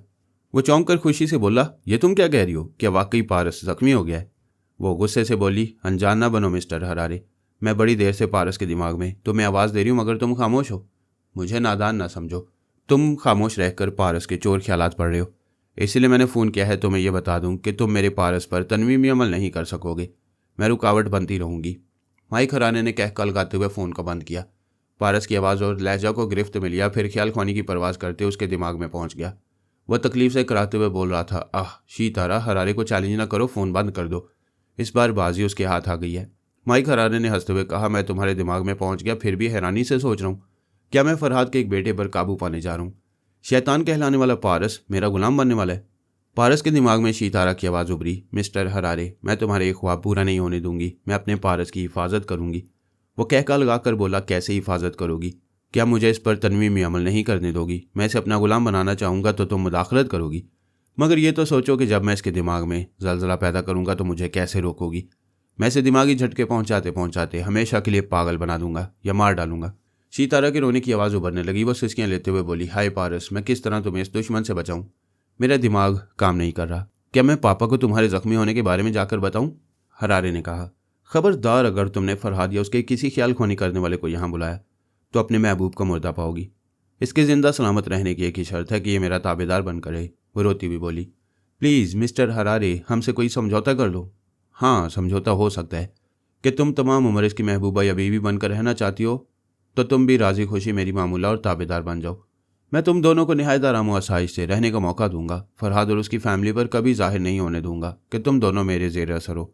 वो चौंक कर खुशी से बोला, ये तुम क्या कह रही हो? क्या वाकई पारस जख्मी हो गया है? वो गुस्से से बोली, अनजान ना बनो मिस्टर हरारे। मैं बड़ी देर से पारस के दिमाग में तुम्हें आवाज़ दे रही हूँ, मगर तुम खामोश हो। मुझे नादान ना समझो। तुम खामोश रहकर पारस के चोर ख्यालात पढ़ रहे हो। इसलिए मैंने फ़ोन किया है तुम्हें यह बता दूं कि तुम मेरे पारस पर तनवीमी अमल नहीं कर सकोगे। मैं रुकावट बनती रहूंगी। माइक हराने ने कहका लगाते हुए फ़ोन को बंद किया। पारस की आवाज़ और लहजा को गिरफ्त में लिया, फिर ख्याल ख्वानी की परवाज़ करते उसके दिमाग में पहुंच गया। वह तकलीफ से कराते हुए बोल रहा था, आह शीतारा, हरारे को चैलेंज ना करो, फ़ोन बंद कर दो। इस बार बाजी उसके हाथ आ गई है। माइक हरारे ने हंसते हुए कहा, मैं तुम्हारे दिमाग में पहुंच गया, फिर भी हैरानी से सोच रहा हूँ, क्या मैं फरहाद के एक बेटे पर काबू पाने जा रहा हूँ? शैतान कहलाने वाला पारस मेरा गुलाम बनने वाला है। पारस के दिमाग में शीतारा की आवाज़ उभरी, मिस्टर हरारे, मैं तुम्हारे एक ख्वाब पूरा नहीं होने दूंगी। मैं अपने पारस की हिफाजत करूंगी। वो कहका लगाकर बोला, कैसे हिफाजत करोगी? क्या मुझे इस पर तनवीमी अमल नहीं करने दोगी? मैं इसे अपना गुलाम बनाना चाहूँगा तो तुम मुदाखलत करोगी, मगर ये तो सोचो कि जब मैं इसके दिमाग में जलजला पैदा करूँगा तो मुझे कैसे रोकोगी? मैं इसे दिमागी झटके पहुँचाते पहुँचाते हमेशा के लिए पागल बना दूंगा या मार डालूंगा। शीतारा की रोने की आवाज़ उभरने लगी। वो सिसकियाँ लेते हुए बोली, हाय पारस, मैं किस तरह तुम्हें इस दुश्मन से बचाऊँ? मेरा दिमाग काम नहीं कर रहा। क्या मैं पापा को तुम्हारे जख्मी होने के बारे में जाकर बताऊं? हरारे ने कहा, खबरदार, अगर तुमने फरहाद या उसके किसी ख्याल खोनी करने वाले को यहाँ बुलाया तो अपने महबूब का मुर्दा पाओगी। इसके जिंदा सलामत रहने की एक ही शर्त है कि ये मेरा ताबेदार बनकर रहे। वो रोती हुई बोली, प्लीज़ मिस्टर हरारे, हमसे कोई समझौता कर लो। हाँ, समझौता हो सकता है कि तुम तमाम उम्र इसकी महबूबा या बीवी बनकर रहना चाहती हो, तो तुम भी राजी खुशी मेरी मामूला और ताबेदार बन जाओ। मैं तुम दोनों को निहायत आराम व आसाइश से रहने का मौका दूंगा। फरहाद और उसकी फैमिली पर कभी जाहिर नहीं होने दूंगा कि तुम दोनों मेरे ज़ेर असर हो।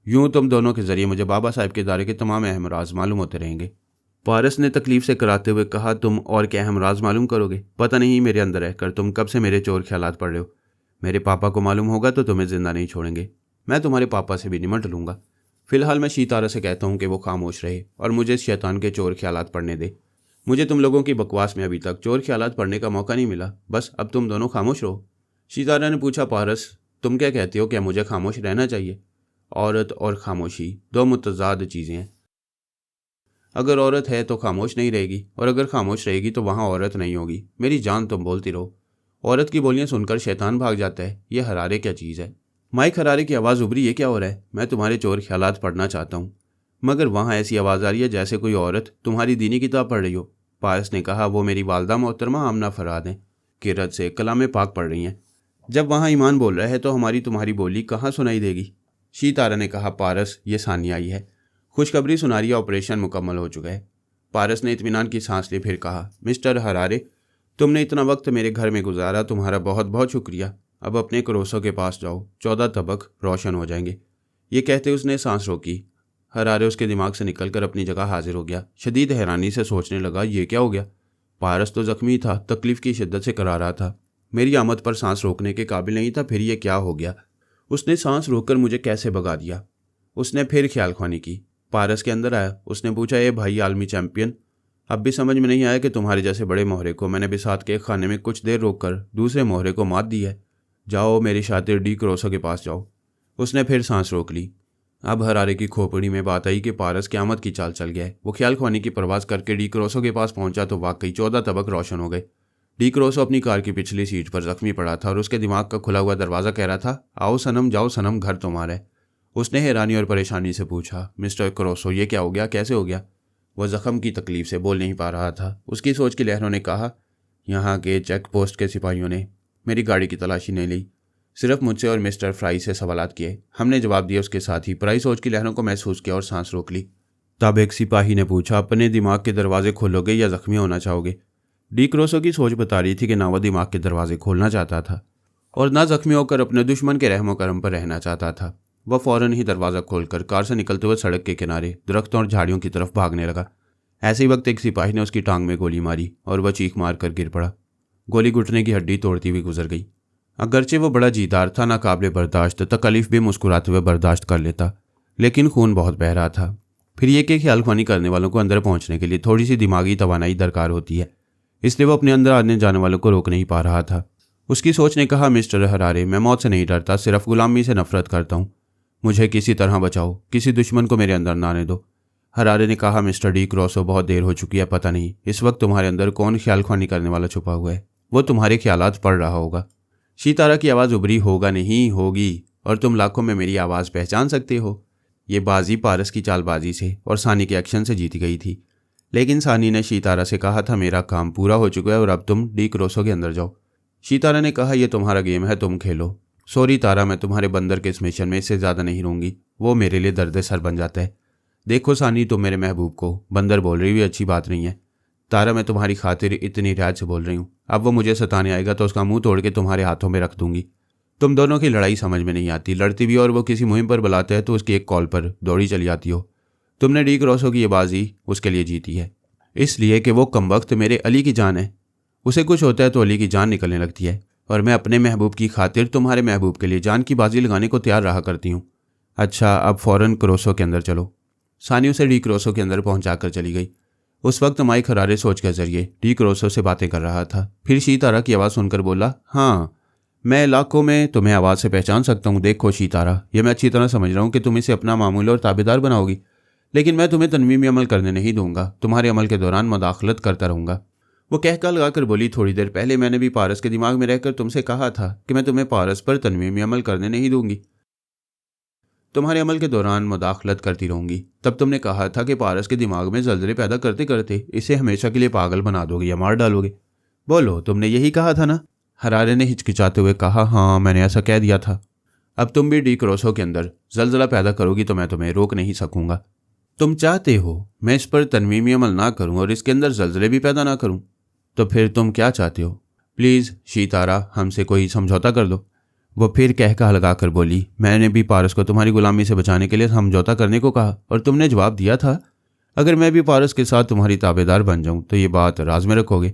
यूं तुम दोनों के जरिए मुझे बाबा साहब के इदारे के तमाम अहम राज मालूम होते रहेंगे। पारस ने तकलीफ से कराते हुए कहा, तुम और क्या अहम राज मालूम करोगे? पता नहीं मेरे अंदर रहकर तुम कब से मेरे चोर ख्यालात पढ़ रहे हो। मेरे पापा को मालूम होगा तो तुम्हें जिंदा नहीं छोड़ेंगे। मैं तुम्हारे पापा से भी निमट लूँगा। फिलहाल मैं शीतारा से कहता हूँ कि वो खामोश रहे और मुझे इस शैतान के चोर ख्यालात पढ़ने दे। मुझे तुम लोगों की बकवास में अभी तक चोर ख्यालात पढ़ने का मौका नहीं मिला। बस अब तुम दोनों खामोश रहो। शीतारा ने पूछा, पारस तुम क्या कहते हो? क्या मुझे खामोश रहना चाहिए? औरत और खामोशी 2 मुतज़ाद चीज़ें हैं। अगर औरत है तो खामोश नहीं रहेगी, और अगर खामोश रहेगी तो वहाँ औरत नहीं होगी। मेरी जान, तुम बोलती रहो। औरत की बोलियाँ सुनकर शैतान भाग जाता है। यह हरारे क्या चीज़ है? माइक हरारे की आवाज़ उभरी, ये क्या हो रहा है? मैं तुम्हारे चोर ख्यालात पढ़ना चाहता हूँ, मगर वहाँ ऐसी आवाज़ आ रही है जैसे कोई औरत तुम्हारी दीनी किताब पढ़ रही हो। पारस ने कहा, वो मेरी वालदा मोहतरमा आमना फरहाद हैं, किरत से कलाम पाक पढ़ रही हैं। जब वहाँ ईमान बोल रहा है तो हमारी तुम्हारी बोली कहाँ सुनाई देगी? शीतारा ने कहा, पारस ये सानिया आई है, खुशखबरी सुना रही है, ऑपरेशन मुकम्मल हो चुका है। पारस ने इत्मीनान की सांस ली, फिर कहा, मिस्टर हरारे तुमने इतना वक्त मेरे घर में गुजारा, तुम्हारा बहुत बहुत शुक्रिया। अब अपने क्रोसो के पास जाओ, 14 तबक रोशन हो जाएंगे। ये कहते उसने सांस रोकी। हरारे उसके दिमाग से निकलकर अपनी जगह हाजिर हो गया। शदीद हैरानी से सोचने लगा, ये क्या हो गया? पारस तो जख्मी था, तकलीफ की शिद्दत से करा रहा था, मेरी आमद पर सांस रोकने के काबिल नहीं था, फिर ये क्या हो गया? उसने सांस रोककर मुझे कैसे भगा दिया? उसने फिर ख्याल ख्वानी की। पारस के अंदर आया। उसने पूछा, ये भाई आलमी चैंपियन, अब भी समझ में नहीं आया कि तुम्हारे जैसे बड़े मोहरे को मैंने बिसात के खाने में कुछ देर रोककर दूसरे मोहरे को मात दी है। जाओ मेरी शातिर डी क्रोसो के पास जाओ। उसने फिर सांस रोक ली। अब हरारे की खोपड़ी में बात आई कि पारस क़यामत की चाल चल गया है। वो ख्याल ख्वानी की परवाज़ करके डी क्रोसो के पास पहुंचा तो वाकई 14 तबक रोशन हो गए। डी क्रोसो अपनी कार की पिछली सीट पर जख्मी पड़ा था और उसके दिमाग का खुला हुआ दरवाज़ा कह रहा था, आओ सनम, जाओ सनम, घर तुम्हारा है। उसने हैरानी और परेशानी से पूछा, मिस्टर क्रोसो, ये क्या हो गया, कैसे हो गया? वह जख्म की तकलीफ से बोल नहीं पा रहा था। उसकी सोच की लहरों ने कहा, यहाँ के चेक पोस्ट के सिपाहियों ने मेरी गाड़ी की तलाशी नहीं ली, सिर्फ मुझसे और मिस्टर फ्राई से सवालात किए। हमने जवाब दिया, उसके साथ ही पराई सोच की लहरों को महसूस किया और सांस रोक ली। तब एक सिपाही ने पूछा, अपने दिमाग के दरवाजे खोलोगे या जख्मी होना चाहोगे? डी क्रोसो की सोच बता रही थी कि ना वह दिमाग के दरवाजे खोलना चाहता था और ना जख्मी होकर अपने दुश्मन के रहमो करम पर रहना चाहता था। वह फौरन ही दरवाज़ा खोलकर कार से निकलते हुए सड़क के किनारे दरख्तों और झाड़ियों की तरफ भागने लगा। ऐसे ही वक्त एक सिपाही ने उसकी टांग में गोली मारी और वह चीख मार कर गिर पड़ा। गोली घुटने की हड्डी तोड़ती हुई गुजर गई। अगरचे वो बड़ा जीदार था, नाकाबिले बर्दाश्त, तकलीफ भी मुस्कुराते हुए बर्दाश्त कर लेता, लेकिन खून बहुत बह रहा था। फिर ये कि ख्याल ख्वानी करने वालों को अंदर पहुंचने के लिए थोड़ी सी दिमागी तवानाई दरकार होती है, इसलिए वो अपने अंदर आने जाने वालों को रोक नहीं पा रहा था। उसकी सोच ने कहा, मिस्टर हरारे, मैं मौत से नहीं डरता, सिर्फ गुलामी से नफरत करता हूँ। मुझे किसी तरह बचाओ, किसी दुश्मन को मेरे अंदर ना आने दो। हरारे ने कहा, मिस्टर डी क्रोसो, बहुत देर हो चुकी है, पता नहीं इस वक्त तुम्हारे अंदर कौन ख्याल ख्वानी करने वाला छुपा हुआ है। वो तुम्हारे ख्यालात पढ़ रहा होगा। शीतारा की आवाज़ उभरी, होगा नहीं, होगी, और तुम लाखों में मेरी आवाज़ पहचान सकते हो। ये बाजी पारस की चालबाजी से और सानी के एक्शन से जीती गई थी, लेकिन सानी ने शीतारा से कहा था, मेरा काम पूरा हो चुका है और अब तुम डी क्रोसो के अंदर जाओ। शीतारा ने कहा, यह तुम्हारा गेम है, तुम खेलो। सॉरी तारा, मैं तुम्हारे बंदर के इस मिशन में इससे ज़्यादा नहीं रहूँगी, वो मेरे लिए दर्द सर बन जाता है। देखो सानी, तुम मेरे महबूब को बंदर बोल रही हुई अच्छी बात नहीं है। तारा, मैं तुम्हारी खातिर इतनी रियायत से बोल रही हूँ, अब वो मुझे सताने आएगा तो उसका मुंह तोड़ के तुम्हारे हाथों में रख दूंगी। तुम दोनों की लड़ाई समझ में नहीं आती, लड़ती भी और वो किसी मुहिम पर बुलाते हैं तो उसकी एक कॉल पर दौड़ी चली जाती हो। तुमने डी क्रोसो की ये बाजी उसके लिए जीती है, इसलिए कि वो कमबख्त मेरे अली की जान है। उसे कुछ होता है तो अली की जान निकलने लगती है, और मैं अपने महबूब की खातिर तुम्हारे महबूब के लिए जान की बाजी लगाने को तैयार रहा करती हूँ। अच्छा, अब फ़ौरन क्रोसो के अंदर चलो। सानी उसे डी क्रोसो के अंदर पहुँचाकर चली गई। उस वक्त माइक हरारे सोच के जरिए डी क्रोसो से बातें कर रहा था। फिर शीतारा की आवाज़ सुनकर बोला, हाँ, मैं इलाकों में तुम्हें आवाज़ से पहचान सकता हूँ। देखो शीतारा, ये मैं अच्छी तरह समझ रहा हूँ कि तुम इसे अपना मामूल और ताबेदार बनाओगी, लेकिन मैं तुम्हें तनवीमी अमल करने नहीं दूंगा, तुम्हारे अमल के दौरान मदाखलत करता रहूँगा। वो कहका लगाकर बोली, थोड़ी देर पहले मैंने भी पारस के दिमाग में रहकर तुमसे कहा था कि मैं तुम्हें पारस पर तनवीमी अमल करने नहीं दूंगी, तुम्हारे अमल के दौरान मुदाखलत करती रहूंगी। तब तुमने कहा था कि पारस के दिमाग में जल्जले पैदा करते करते इसे हमेशा के लिए पागल बना दोगे या मार डालोगे। बोलो, तुमने यही कहा था ना? हरारे ने हिचकिचाते हुए कहा, हाँ, मैंने ऐसा कह दिया था। अब तुम भी डी क्रोसो के अंदर जल्जला पैदा करोगी तो मैं तुम्हें रोक नहीं सकूंगा। तुम चाहते हो मैं इस पर तनवीमी अमल ना करूं और इसके अंदर जल्जले भी पैदा ना करूं, तो फिर तुम क्या चाहते हो? प्लीज़ शीतारा, हमसे कोई समझौता कर दो। वो फिर कहका लगाकर बोली, मैंने भी पारस को तुम्हारी गुलामी से बचाने के लिए समझौता करने को कहा और तुमने जवाब दिया था, अगर मैं भी पारस के साथ तुम्हारी ताबेदार बन जाऊं तो ये बात राज में रखोगे,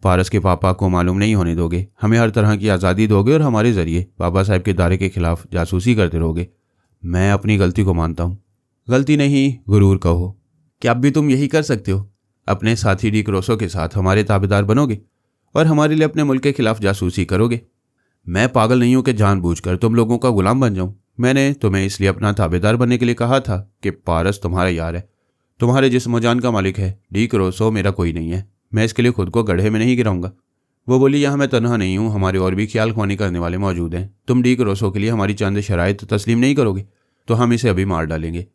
पारस के पापा को मालूम नहीं होने दोगे, हमें हर तरह की आज़ादी दोगे और हमारे ज़रिए बाबा साहब के दायरे के खिलाफ जासूसी करते रहोगे। मैं अपनी गलती को मानता हूँ। गलती नहीं, गुरूर कहो। क्या अब भी तुम यही कर सकते हो? अपने साथी डी क्रोसो के साथ हमारे ताबेदार बनोगे और हमारे लिए अपने मुल्क के खिलाफ जासूसी करोगे? मैं पागल नहीं हूं कि जानबूझकर तुम लोगों का गुलाम बन जाऊं। मैंने तुम्हें इसलिए अपना ताबेदार बनने के लिए कहा था कि पारस तुम्हारा यार है, तुम्हारे जिस्म जान का मालिक है। डी क्रोसो मेरा कोई नहीं है, मैं इसके लिए खुद को गड्ढे में नहीं गिराऊंगा। वो बोली, यहाँ मैं तनहा नहीं हूँ, हमारे और भी ख्याल ख्वानी करने वाले मौजूद हैं। तुम डी क्रोसो के लिए हमारी चंद शराइत तस्लीम नहीं करोगे तो हम इसे अभी मार डालेंगे।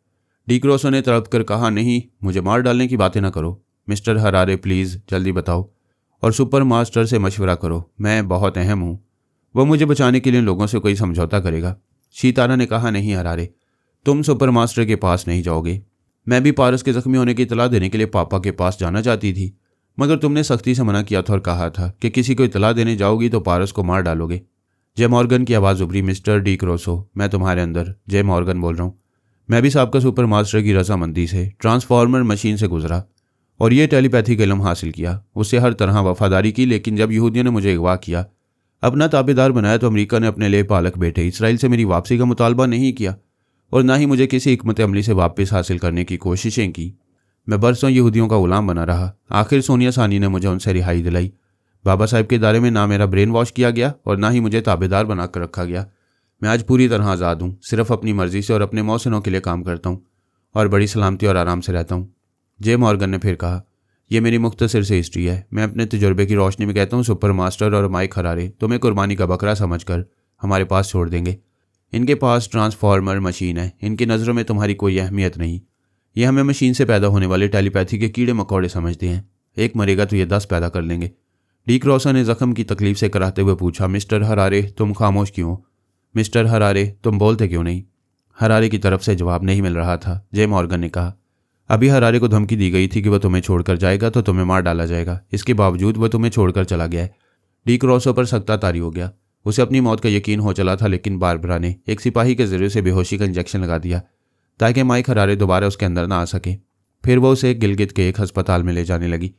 डी क्रोसो ने तड़प कर कहा, नहीं, मुझे मार डालने की बातें ना करो। मिस्टर हरारे, प्लीज़ जल्दी बताओ और सुपर मास्टर से मशवरा करो, मैं बहुत अहम हूँ। वो मुझे बचाने के लिए लोगों से कोई समझौता करेगा। शीतारा ने कहा, नहीं हरारे, तुम सुपर मास्टर के पास नहीं जाओगे। मैं भी पारस के जख्मी होने की इतला देने के लिए पापा के पास जाना चाहती थी, मगर तुमने सख्ती से मना किया था और कहा था कि किसी को इतला देने जाओगी तो पारस को मार डालोगे। जे मॉर्गन की आवाज़ उभरी। मिस्टर डी क्रोसो, मैं तुम्हारे अंदर जे मॉर्गन बोल रहा हूँ। मैं भी साबका सुपर मास्टर की रजामंदी से ट्रांसफॉर्मर मशीन से गुजरा और ये टेलीपैथिक इल्म हासिल किया। उससे हर तरह वफादारी की, लेकिन जब यहूदियों ने मुझे अगवा किया, अपना ताबेदार बनाया, तो अमेरिका ने अपने लिए पालक बेटे इसराइल से मेरी वापसी का मुतालबा नहीं किया और ना ही मुझे किसी हिकमत अमली से वापस हासिल करने की कोशिशें की। मैं बरसों यहूदियों का गुलाम बना रहा। आखिर सोनिया सानी ने मुझे उनसे रिहाई दिलाई। बाबा साहब के इदारे में ना मेरा ब्रेन वॉश किया गया और ना ही मुझे ताबेदार बनाकर रखा गया। मैं आज पूरी तरह आज़ाद हूँ, सिर्फ अपनी मर्जी से और अपने मौसनों के लिए काम करता हूँ और बड़ी सलामती और आराम से रहता हूँ। जे मॉर्गन ने फिर कहा, यह मेरी मुख्तसर से हिस्ट्री है। मैं अपने तजुर्बे की रोशनी में कहता हूँ, सुपर मास्टर और माइक हरारे तुम्हें कुर्बानी का बकरा समझकर हमारे पास छोड़ देंगे। इनके पास ट्रांसफॉर्मर मशीन है, इनकी नज़रों में तुम्हारी कोई अहमियत नहीं। ये हमें मशीन से पैदा होने वाले टेलीपैथी के कीड़े मकोड़े समझते हैं। एक मरेगा तो ये 10 पैदा कर लेंगे। डी क्रोसो ने जख्म की तकलीफ से कराहते हुए पूछा, मिस्टर हरारे तुम खामोश क्यों? मिस्टर हरारे तुम बोलते क्यों नहीं? हरारे की तरफ से जवाब नहीं मिल रहा था। जे मॉर्गन ने कहा, अभी हरारे को धमकी दी गई थी कि वह तुम्हें छोड़कर जाएगा तो तुम्हें मार डाला जाएगा। इसके बावजूद वह तुम्हें छोड़कर चला गया है। डी क्रोसो पर सख्ता तारी हो गया। उसे अपनी मौत का यकीन हो चला था, लेकिन बारबरा ने एक सिपाही के जरिए से बेहोशी का इंजेक्शन लगा दिया ताकि माइक हरारे दोबारा उसके अंदर ना आ सके। फिर वो उसे गिलगित के एक अस्पताल में ले जाने लगी।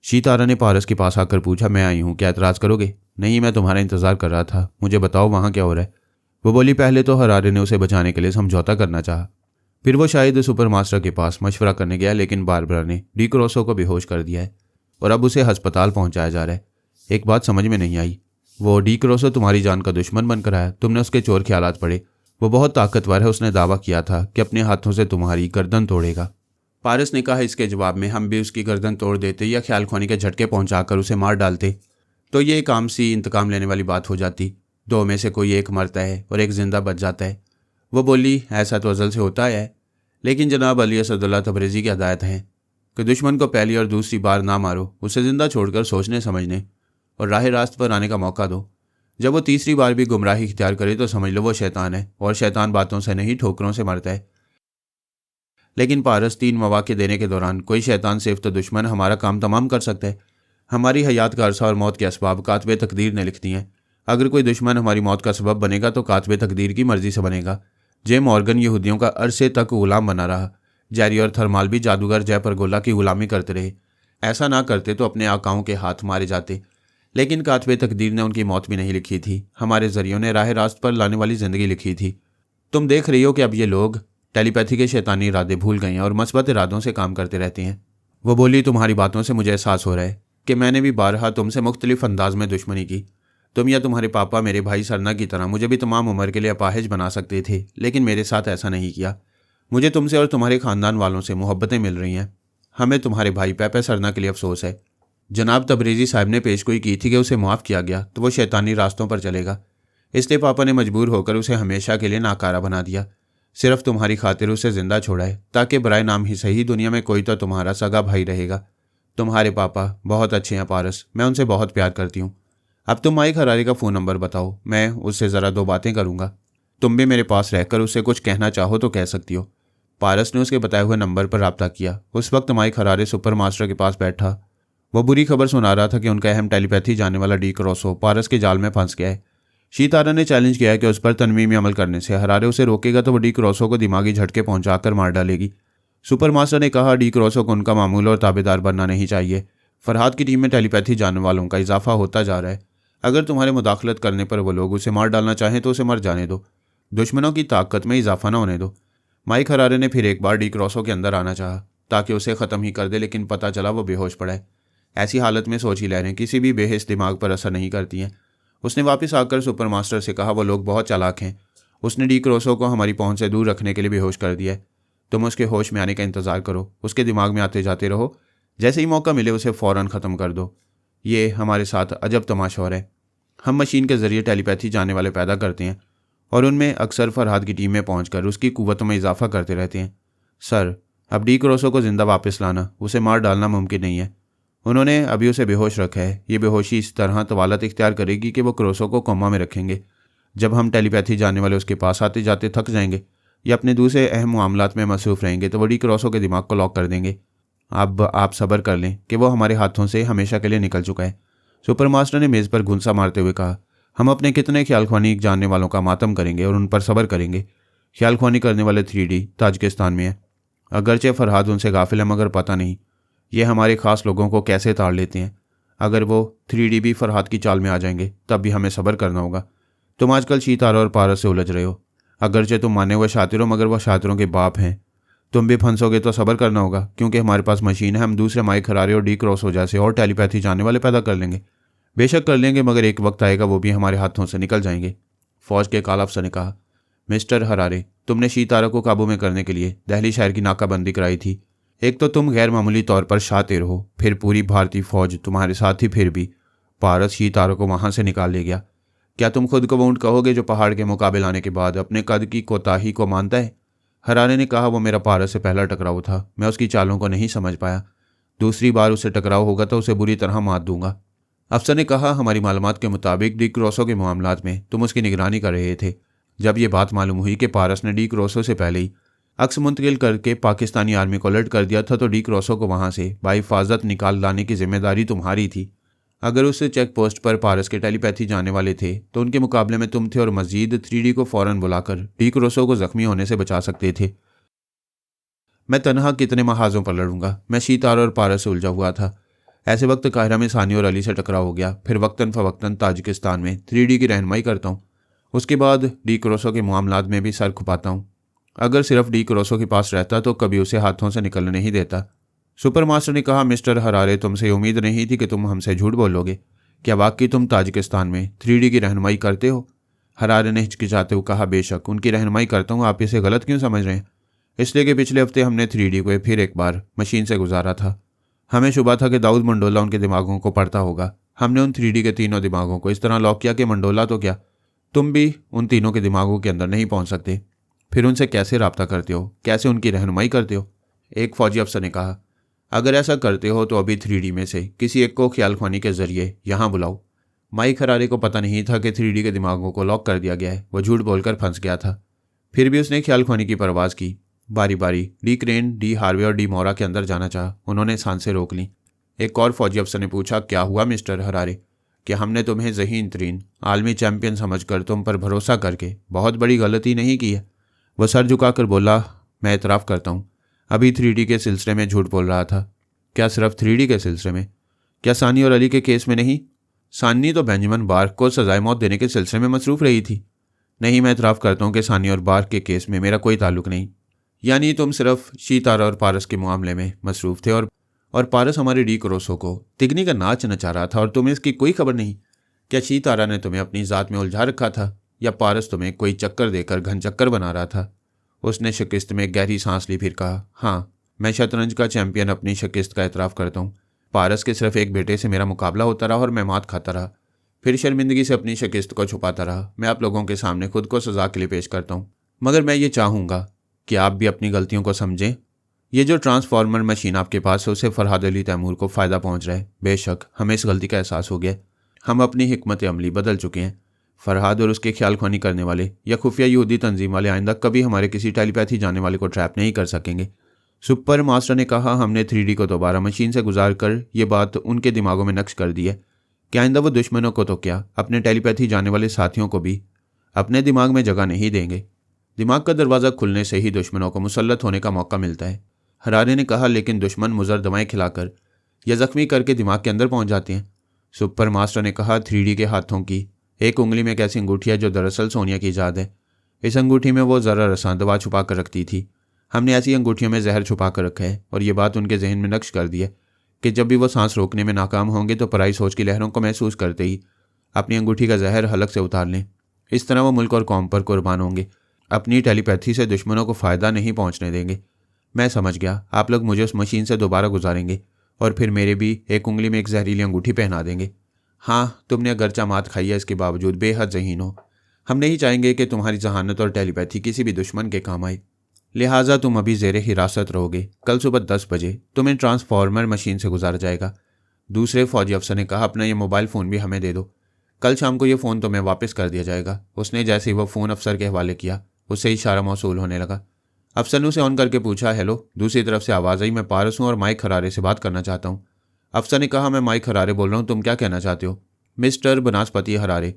शीतारा ने पारस के पास आकर पूछा, मैं आई हूँ, क्या एतराज़ करोगे? नहीं, मैं तुम्हारा इंतजार कर रहा था। मुझे बताओ वहाँ क्या हो रहा है? वो बोली। पहले तो हरारे ने उसे बचाने के लिए समझौता करना चाहा, फिर वो शायद सुपर मास्टर के पास मशवरा करने गया, लेकिन बारबरा ने डी क्रोसो को बेहोश कर दिया है और अब उसे अस्पताल पहुंचाया जा रहा है। एक बात समझ में नहीं आई, वो डी क्रोसो तुम्हारी जान का दुश्मन बनकर आया। तुमने उसके चोर ख्यालात पढ़े। वो बहुत ताकतवर है। उसने दावा किया था कि अपने हाथों से तुम्हारी गर्दन तोड़ेगा। पारस ने कहा, इसके जवाब में हम भी उसकी गर्दन तोड़ देते या ख्याल खोनी के झटके पहुंचाकर उसे मार डालते तो ये एक आम सी इंतकाम लेने वाली बात हो जाती। दो में से कोई एक मरता है और एक जिंदा बच जाता है। वो बोली, ऐसा तो अज़ल से होता है, लेकिन जनाब अली असदुल्लाह तबरेज़ी की हदायत है कि दुश्मन को पहली और दूसरी बार ना मारो, उसे जिंदा छोड़कर सोचने समझने और राह रास्त पर आने का मौका दो। जब वो तीसरी बार भी गुमराही इख्तियार करे तो समझ लो वो शैतान है और शैतान बातों से नहीं ठोकरों से मरता है। लेकिन पारस, 3 मौके देने के दौरान कोई शैतान सिर्फ तो दुश्मन हमारा काम तमाम कर सकता है। हमारी हयात का अरसा और मौत के असबाब कातबे तकदीर ने लिख दी हैं। अगर कोई दुश्मन हमारी मौत का सबब बनेगा तो कातबे तकदीर की मर्जी से बनेगा। जे मॉर्गन यहूदियों का अरसे तक गुलाम बना रहा। जैरी और थर्माल भी जादूगर जय परगोला की गुलामी करते रहे। ऐसा ना करते तो अपने आकाओं के हाथ मारे जाते, लेकिन कातबे तकदीर ने उनकी मौत भी नहीं लिखी थी। हमारे जरियों ने राह रास्त पर लाने वाली ज़िंदगी लिखी थी। तुम देख रही हो कि अब ये लोग टेलीपैथी के शैतानी इरादे भूल गए हैं और मस्बत इरादों से काम करते रहते हैं। वो बोली, तुम्हारी बातों से मुझे एहसास हो रहा है कि मैंने भी बारहा तुमसे मुख्तलिफ अंदाज में दुश्मनी की। तुम या तुम्हारे पापा मेरे भाई सरना की तरह मुझे भी तमाम उम्र के लिए अपाहिज बना सकते थे, लेकिन मेरे साथ ऐसा नहीं किया। मुझे तुमसे और तुम्हारे ख़ानदान वालों से मोहब्बतें मिल रही हैं। हमें तुम्हारे भाई पेपे सरना के लिए अफसोस है। जनाब तबरेज़ी साहब ने पेशगोई की थी कि उसे मुआफ़ किया गया तो वो शैतानी रास्तों पर चलेगा, इसलिए पापा ने मजबूर होकर उसे हमेशा के लिए नाकारा बना दिया। सिर्फ तुम्हारी खातिर उसे ज़िंदा छोड़ा है ताकि बराए नाम ही सही दुनिया में कोई तो तुम्हारा सगा भाई रहेगा। तुम्हारे पापा बहुत अच्छे हैं पारस, मैं उनसे बहुत प्यार करती हूँ। अब तुम माइक हरारे का फ़ोन नंबर बताओ, मैं उससे ज़रा 2 बातें करूँगा। तुम भी मेरे पास रहकर उससे कुछ कहना चाहो तो कह सकती हो। पारस ने उसके बताए हुए नंबर पर रब्ता किया। उस वक्त माइक हरारे सुपर मास्टर के पास बैठा। वो बुरी खबर सुना रहा था कि उनका अहम टेलीपैथी जाने वाला डी क्रोसो पारस के जाल में फंस गया है। शीतारा ने चैलेंज किया कि उस पर तनवीमी अमल करने से हरारे उसे रोकेगा तो वो डी क्रोसो को दिमागी झटके पहुंचाकर मार डालेगी। सुपर मास्टर ने कहा, डी क्रोसो को उनका मामूल और ताबेदार बनना नहीं चाहिए। फरहाद की टीम में टेलीपैथी जानने वालों का इजाफा होता जा रहा है। अगर तुम्हारे मुदाखलत करने पर वो लोग उसे मार डालना चाहें तो उसे मर जाने दो। दुश्मनों की ताकत में इजाफा न होने दो। माइक हरारे ने फिर एक बार डी क्रोसो के अंदर आना चाहा ताकि उसे ख़त्म ही कर दे, लेकिन पता चला वो बेहोश पड़ा है। ऐसी हालत में सोची लहरें किसी भी बेहिस दिमाग पर असर नहीं करती हैं। उसने वापस आकर सुपर मास्टर से कहा, वो लोग बहुत चालाक हैं। उसने डी क्रोसो को हमारी पहुंच से दूर रखने के लिए बेहोश कर दिया है। तुम उसके होश में आने का इंतज़ार करो, उसके दिमाग में आते जाते रहो। जैसे ही मौका मिले उसे फ़ौरन ख़त्म कर दो। ये हमारे साथ अजब तमाशा हो रहा है। हम मशीन के ज़रिए टेलीपैथी जानने वाले पैदा करते हैं और उनमें अक्सर फरहाद की टीम में पहुंचकर उसकी कुव्वतों में इजाफा करते रहते हैं। सर, अब डी क्रोसो को ज़िंदा वापस लाना, उसे मार डालना मुमकिन नहीं है। उन्होंने अभी उसे बेहोश रखा है। ये बेहोशी इस तरह तवालत इख्तियार करेगी कि वो क्रोसो को कोमा में रखेंगे। जब हम टेलीपैथी जानने वाले उसके पास आते जाते थक जाएंगे या अपने दूसरे अहम मामलात में मसरूफ़ रहेंगे तो वो डी क्रोसो के दिमाग को लॉक कर देंगे। अब आप सब्र कर लें कि वो हमारे हाथों से हमेशा के लिए निकल चुका है। सुपर मास्टर ने मेज़ पर घुंसा मारते हुए कहा, हम अपने कितने ख्यालख्वानी जानने वालों का मातम करेंगे और उन पर सब्र करेंगे। ख्यालख्वानी करने वाले 3D ताजिकिस्तान में है। अगरचे फरहाद उनसे गाफिल है, मगर पता नहीं ये हमारे ख़ास लोगों को कैसे ताड़ लेते हैं। अगर वो 3D भी फरहाद की चाल में आ जाएंगे तब भी हमें सब्र करना होगा। तुम आजकल शीतारा और पारस से उलझ रहे हो। अगरचे तुम माने हुए शातिर हो, मगर वह शातिरों के बाप हैं। तुम भी फंसोगे तो सब्र करना होगा, क्योंकि हमारे पास मशीन है। हम दूसरे माइक हरारे और डी क्रॉसो जैसे और टेलीपैथी जानने वाले पैदा कर लेंगे। बेशक कर लेंगे, मगर एक वक्त आएगा वो भी हमारे हाथों से निकल जाएंगे। फौज के काला अफसर ने कहा, मिस्टर हरारे, तुमने शीतारा को काबू में करने के लिए दिल्ली शहर की नाकाबंदी कराई थी। एक तो तुम गैर मामूली तौर पर शातिर हो, फिर पूरी भारतीय फौज तुम्हारे साथ ही। फिर भी पारस शीतारा को वहां से निकाल ले गया। क्या तुम खुद को ऊंट कहोगे जो पहाड़ के मुकाबले आने के बाद अपने कद की कोताही को मानता है? हरारे ने कहा, वो मेरा पारस से पहला टकराव था। मैं उसकी चालों को नहीं समझ पाया। दूसरी बार उससे टकराव होगा तो उसे बुरी तरह मात दूंगा। अफसर ने कहा, हमारी मालूमात के मुताबिक डी क्रॉसो के मामलात में तुम उसकी निगरानी कर रहे थे। जब ये बात मालूम हुई कि पारस ने डी क्रॉसो से पहले ही अक्स मुंतकिल करके पाकिस्तानी आर्मी को अलर्ट कर दिया था, तो डी क्रॉसो को वहां से बाहिफाजत निकाल लाने की जिम्मेदारी तुम्हारी थी। अगर उससे चेक पोस्ट पर पारस के टेलीपैथी जाने वाले थे तो उनके मुकाबले में तुम थे, और मजीद 3D को फौरन बुलाकर डी क्रॉसो को जख्मी होने से बचा सकते थे। मैं तनहा कितने महाजों पर लड़ूंगा। मैं शीतारा और पारस से उलझा हुआ था। ऐसे वक्त काहिरा में सानी और अली से टकराव हो गया। फिर वक्तन फवक्तन ताजिकिस्तान में 3D की रहनुमाई करता हूँ। उसके बाद डी क्रॉसो के मामलात में भी सर खुपाता हूँ। अगर सिर्फ डी क्रॉसो के पास रहता तो कभी उसे हाथों से निकलने नहीं देता। सुपर मास्टर ने कहा, मिस्टर हरारे, तुमसे उम्मीद नहीं थी कि तुम हमसे झूठ बोलोगे। क्या वाकई तुम ताजिकिस्तान में 3D की रहनुमाई करते हो? हरारे ने हिचकिचाते हुए कहा, बेशक उनकी रहनुमाई करता हूँ। आप इसे गलत क्यों समझ रहे हैं? इसलिए कि पिछले हफ्ते हमने 3D को फिर एक बार मशीन से गुजारा था। हमें शुबा था कि दाऊद मंडोला उनके दिमागों को पढ़ता होगा। हमने उन 3D के तीनों दिमागों को इस तरह लॉक किया कि मंडोला तो क्या, तुम भी उन तीनों के दिमागों के अंदर नहीं पहुंच सकते। फिर उनसे कैसे रब्ता करते हो, कैसे उनकी रहनुमाई करते हो? एक फौजी अफसर ने कहा, अगर ऐसा करते हो तो अभी 3D में से किसी एक को ख्यालख्वानी के जरिए यहाँ बुलाओ। माइक हरारे को पता नहीं था कि 3D के दिमागों को लॉक कर दिया गया है। वो झूठ बोलकर फंस गया था। फिर भी उसने ख्यालख्वानी की परवाज़ की। बारी बारी डी क्रेन, डी हार्वे और डी मोरा के अंदर जाना चाहा। उन्होंने सांसें रोक लीं। एक और फौजी अफसर ने पूछा, क्या हुआ मिस्टर हरारे? कि हमने तुम्हें ज़हीन तरीन आलमी चैंपियन समझकर तुम पर भरोसा करके बहुत बड़ी गलती नहीं की है? वह सर झुकाकर बोला, मैं एतराफ़ करता हूँ, अभी 3D के सिलसिले में झूठ बोल रहा था। क्या सिर्फ 3D के सिलसिले में? क्या सानी और अली के केस में नहीं? सानी तो बेंजामिन बार्क को सजाए मौत देने के सिलसिले में मसरूफ़ रही थी। नहीं, मैं एतराफ़ करता हूँ कि सानी और बार्क के केस में मेरा कोई ताल्लुक नहीं। यानी तुम सिर्फ शीतारा और पारस के मामले में मसरूफ़ थे, और पारस हमारे डी क्रॉसो को तिगनी का नाच नचा रहा था और तुम्हें इसकी कोई खबर नहीं। क्या शीतारा ने तुम्हें अपनी ज़ात में उलझा रखा था, या पारस तुम्हें कोई चक्कर देकर घन चक्कर बना रहा था? उसने शिकस्त में गहरी सांस ली, फिर कहा, हाँ, मैं शतरंज का चैंपियन अपनी शिकस्त का एतराफ़ करता हूँ। पारस के सिर्फ एक बेटे से मेरा मुकाबला होता रहा और मैं मात खाता रहा। फिर शर्मिंदगी से अपनी शिकस्त को छुपाता रहा। मैं आप लोगों के सामने खुद को सज़ा के लिए पेश करता हूँ, मगर मैं ये चाहूँगा कि आप भी अपनी गलतियों को समझें। ये जो ट्रांसफार्मर मशीन आपके पास है, उससे फरहाद अली तैमूर को फ़ायदा पहुँच रहा है। बेशक हमें इस गलती का एहसास हो गया। हम अपनी हिकमत अमली बदल चुके हैं। फरहाद और उसके ख्यालख्वानी करने वाले या खुफिया यहूदी तंजीम वाले आइंदा कभी हमारे किसी टेलीपैथी जाने वाले को ट्रैप नहीं कर सकेंगे। सुपर मास्टर ने कहा, हमने 3D को दोबारा मशीन से गुजार कर ये बात उनके दिमागों में नक्श कर दी है कि आइंदा वो दुश्मनों को तो क्या, अपने टेलीपैथी जाने वाले साथियों को भी अपने दिमाग में जगह नहीं देंगे। दिमाग का दरवाज़ा खुलने से ही दुश्मनों को मुसल्लत होने का मौका मिलता है। हरारे ने कहा, लेकिन दुश्मन मुज़र दवाएँ खिलाकर या ज़ख्मी करके दिमाग के अंदर पहुँच जाते हैं। सुपर मास्टर ने कहा, 3D के हाथों की एक उंगली में एक ऐसी अंगूठी है जो दरअसल सोनिया की ईजाद है। इस अंगूठी में वो ज़रा रसां दवा छुपा कर रखती थी। हमने ऐसी अंगूठियों में जहर छुपा कर रखा है, और ये बात उनके जहन में नक्श कर दी है कि जब भी वो सांस रोकने में नाकाम होंगे तो पराई सोच की लहरों को महसूस करते ही अपनी अंगूठी का जहर हलक से उतार लें। इस तरह वो मुल्क और कौम पर कुर्बान होंगे। अपनी टेलीपैथी से दुश्मनों को फ़ायदा नहीं पहुँचने देंगे। मैं समझ गया, आप लोग मुझे उस मशीन से दोबारा गुजारेंगे और फिर मेरे भी एक उंगली में एक जहरीली अंगूठी पहना देंगे। हाँ, तुमने अगरचा मात खाई है, इसके बावजूद बेहद ज़हीन हो। हम नहीं चाहेंगे कि तुम्हारी जहानत और टेलीपैथी किसी भी दुश्मन के काम आए। लिहाजा तुम अभी ज़ेरे हिरासत रहोगे। कल सुबह 10 बजे तुम्हें ट्रांसफार्मर मशीन से गुजारा जाएगा। दूसरे फौजी अफसर ने कहा, अपना ये मोबाइल फ़ोन भी हमें दे दो। कल शाम को ये फ़ोन तुम्हें वापस कर दिया जाएगा। उसने जैसे ही वह फ़ोन अफसर के हवाले किया, उससे इशारा मौसूल होने लगा। अफसर ने उसे ऑन करके पूछा, हेलो। दूसरी तरफ से आवाज़ आई, मैं पारस हूँ और माइक हरारे से बात करना चाहता हूँ। अफसर ने कहा, मैं माइक हरारे बोल रहा हूँ, तुम क्या कहना चाहते हो? मिस्टर बनास्पति हरारे,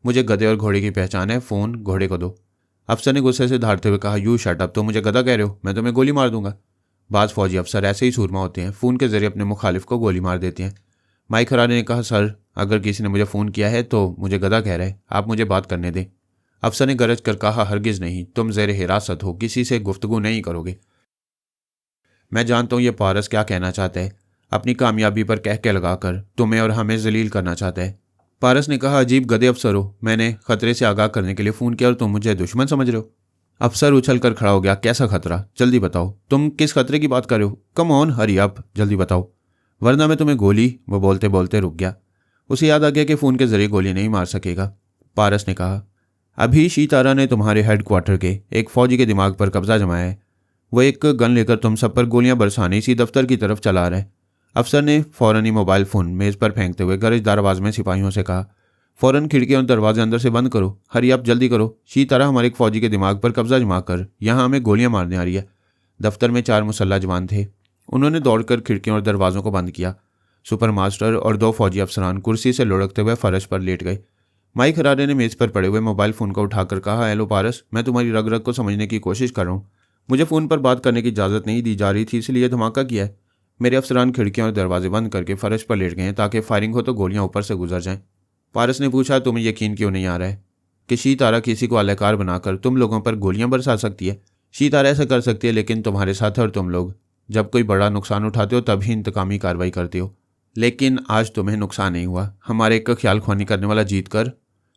मुझे गधे और घोड़े की पहचान है, फ़ोन घोड़े को दो। अफसर ने गुस्से से धारते हुए कहा, यू शट अप, तो मुझे गधा कह रहे हो? मैं तुम्हें गोली मार दूंगा। बाज़ फौजी अफसर ऐसे ही सूरमा होते हैं, फ़ोन के जरिए अपने मुखालिफ को गोली मार देते हैं। माइक हरारे ने कहा, सर अगर किसी ने मुझे फ़ोन किया है तो मुझे गधा कह रहा है, आप मुझे बात करने दें। अफसर ने गरज कर कहा, हरगिज़ नहीं, तुम ज़ेर हिरासत हो, किसी से गुफ्तगू नहीं करोगे। मैं जानता हूँ ये पारस क्या कहना चाहता है, अपनी कामयाबी पर कह के लगाकर तुम्हें और हमें जलील करना चाहता है। पारस ने कहा, अजीब गधे अफसर हो, मैंने खतरे से आगाह करने के लिए फ़ोन किया और तुम मुझे दुश्मन समझ रहे हो। अफसर उछल कर खड़ा हो गया, कैसा खतरा, जल्दी बताओ, तुम किस खतरे की बात कर रहे हो? कम ऑन हरी अप, जल्दी बताओ, वरना मैं तुम्हें गोली। वो बोलते बोलते रुक गया। उसे याद आ गया कि फ़ोन के जरिए गोली नहीं मार सकेगा। पारस ने कहा, अभी शीतारा ने तुम्हारे हेडक्वार्टर के एक फ़ौजी के दिमाग पर कब्जा जमाया है। वो एक गन लेकर तुम सब पर गोलियां बरसाने इसी दफ्तर की तरफ चला रहा है। अफसर ने फ़ौरन ही मोबाइल फ़ोन मेज़ पर फेंकते हुए गरजदार आवाज़ में सिपाहियों से कहा, फ़ौरन खिड़कियां और दरवाजे अंदर से बंद करो, हरी आप जल्दी करो, शीतारा हमारे एक फ़ौजी के दिमाग पर कब्जा जमा कर यहाँ हमें गोलियां मारने आ रही है। दफ्तर में 4 मुसल्ला जवान थे। उन्होंने दौड़कर खिड़कियों और दरवाज़ों को बंद किया। सुपर मास्टर और 2 फौजी अफसरान कुर्सी से लुढ़कते हुए फर्श पर लेट गए। माइक हरारे ने मेज़ पर पड़े हुए मोबाइल फ़ोन को उठाकर कहा, हेलो पारस, मैं तुम्हारी रग रग को समझने की कोशिश कर रहा हूँ। मुझे फ़ोन पर बात करने की इजाज़त नहीं दी जा रही थी, इसलिए धमाका किया है। मेरे अफसरान खिड़कियां और दरवाजे बंद करके फर्श पर लेट गए हैं ताकि फायरिंग हो तो गोलियां ऊपर से गुजर जाएं। पारस ने पूछा, तुम्हें यकीन क्यों नहीं आ रहा है कि शीतारा किसी को अलाकार बनाकर तुम लोगों पर गोलियां बरसा सकती है? शीतारा ऐसा कर सकती है, लेकिन तुम्हारे साथ और तुम लोग जब कोई बड़ा नुकसान उठाते हो तभी इंतकामी कार्रवाई करते हो। लेकिन आज तुम्हें नुकसान नहीं हुआ, हमारे एक ख्याल ख्वानी करने वाला जीत कर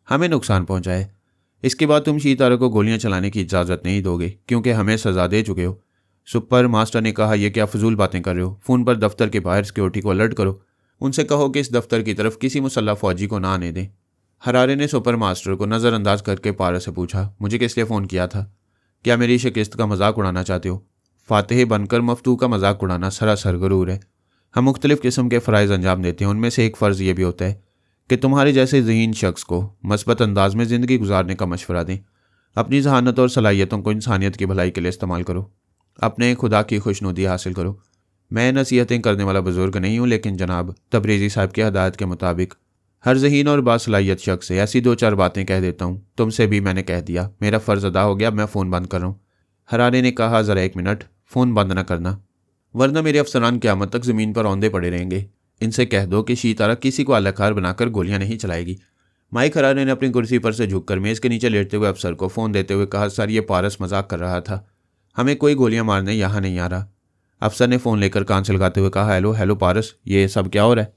हमें नुकसान पहुंचाए। इसके बाद तुम शीतारा को गोलियां चलाने की इजाज़त नहीं दोगे क्योंकि हमें सज़ा दे चुके हो। सुपर मास्टर ने कहा, यह क्या फजूल बातें कर रहे हो? फ़ोन पर दफ्तर के बाहर सिक्योरिटी को अलर्ट करो, उनसे कहो कि इस दफ्तर की तरफ किसी मुसल्ला फ़ौजी को ना आने दें। हरारे ने सुपर मास्टर को नज़रअंदाज करके पारस से पूछा, मुझे किस लिए फ़ोन किया था? क्या मेरी शिकस्त का मजाक उड़ाना चाहते हो? फातेह बनकर मफतू का मजाक उड़ाना सरासर गरूर है। हम मुख्तलिफ़ किस्म के फ़राइज़ अंजाम देते हैं, उनमें से एक फ़र्ज़ ये भी होता है कि तुम्हारे जैसे ज़हीन शख्स को मस्बत अंदाज में ज़िंदगी गुजारने का मशवरा दें। अपनी जहानत और सलाहियतों को इंसानियत की भलाई के लिए इस्तेमाल करो, अपने खुदा की खुशनुदी हासिल करो। मैं नसीहतें करने वाला बुजुर्ग नहीं हूँ, लेकिन जनाब तबरेज़ी साहब की हदायत के मुताबिक हर ज़हीन और बासलाहियत शख्स से ऐसी 2-4 बातें कह देता हूँ। तुमसे भी मैंने कह दिया, मेरा फ़र्ज़ अदा हो गया, मैं फ़ोन बंद कर रहा हूँ। हरारे ने कहा, ज़रा 1 मिनट, फ़ोन बंद न करना, वरना मेरे अफसरान क़यामत तक ज़मीन पर औंधे पड़े रहेंगे। इनसे कह दो कि शीतारा किसी को अलाकार बनाकर गोलियां नहीं चलाएगी। माइक हरारे ने अपनी कुर्सी पर से झुककर मेज़ के नीचे लेटते हुए अफसर को फ़ोन देते हुए कहा, सर ये पारस मजाक कर रहा था, हमें कोई गोलियां मारने यहाँ नहीं आ रहा। अफसर ने फ़ोन लेकर कान से लगाते हुए कहा, हेलो हेलो पारस, ये सब क्या हो रहा है?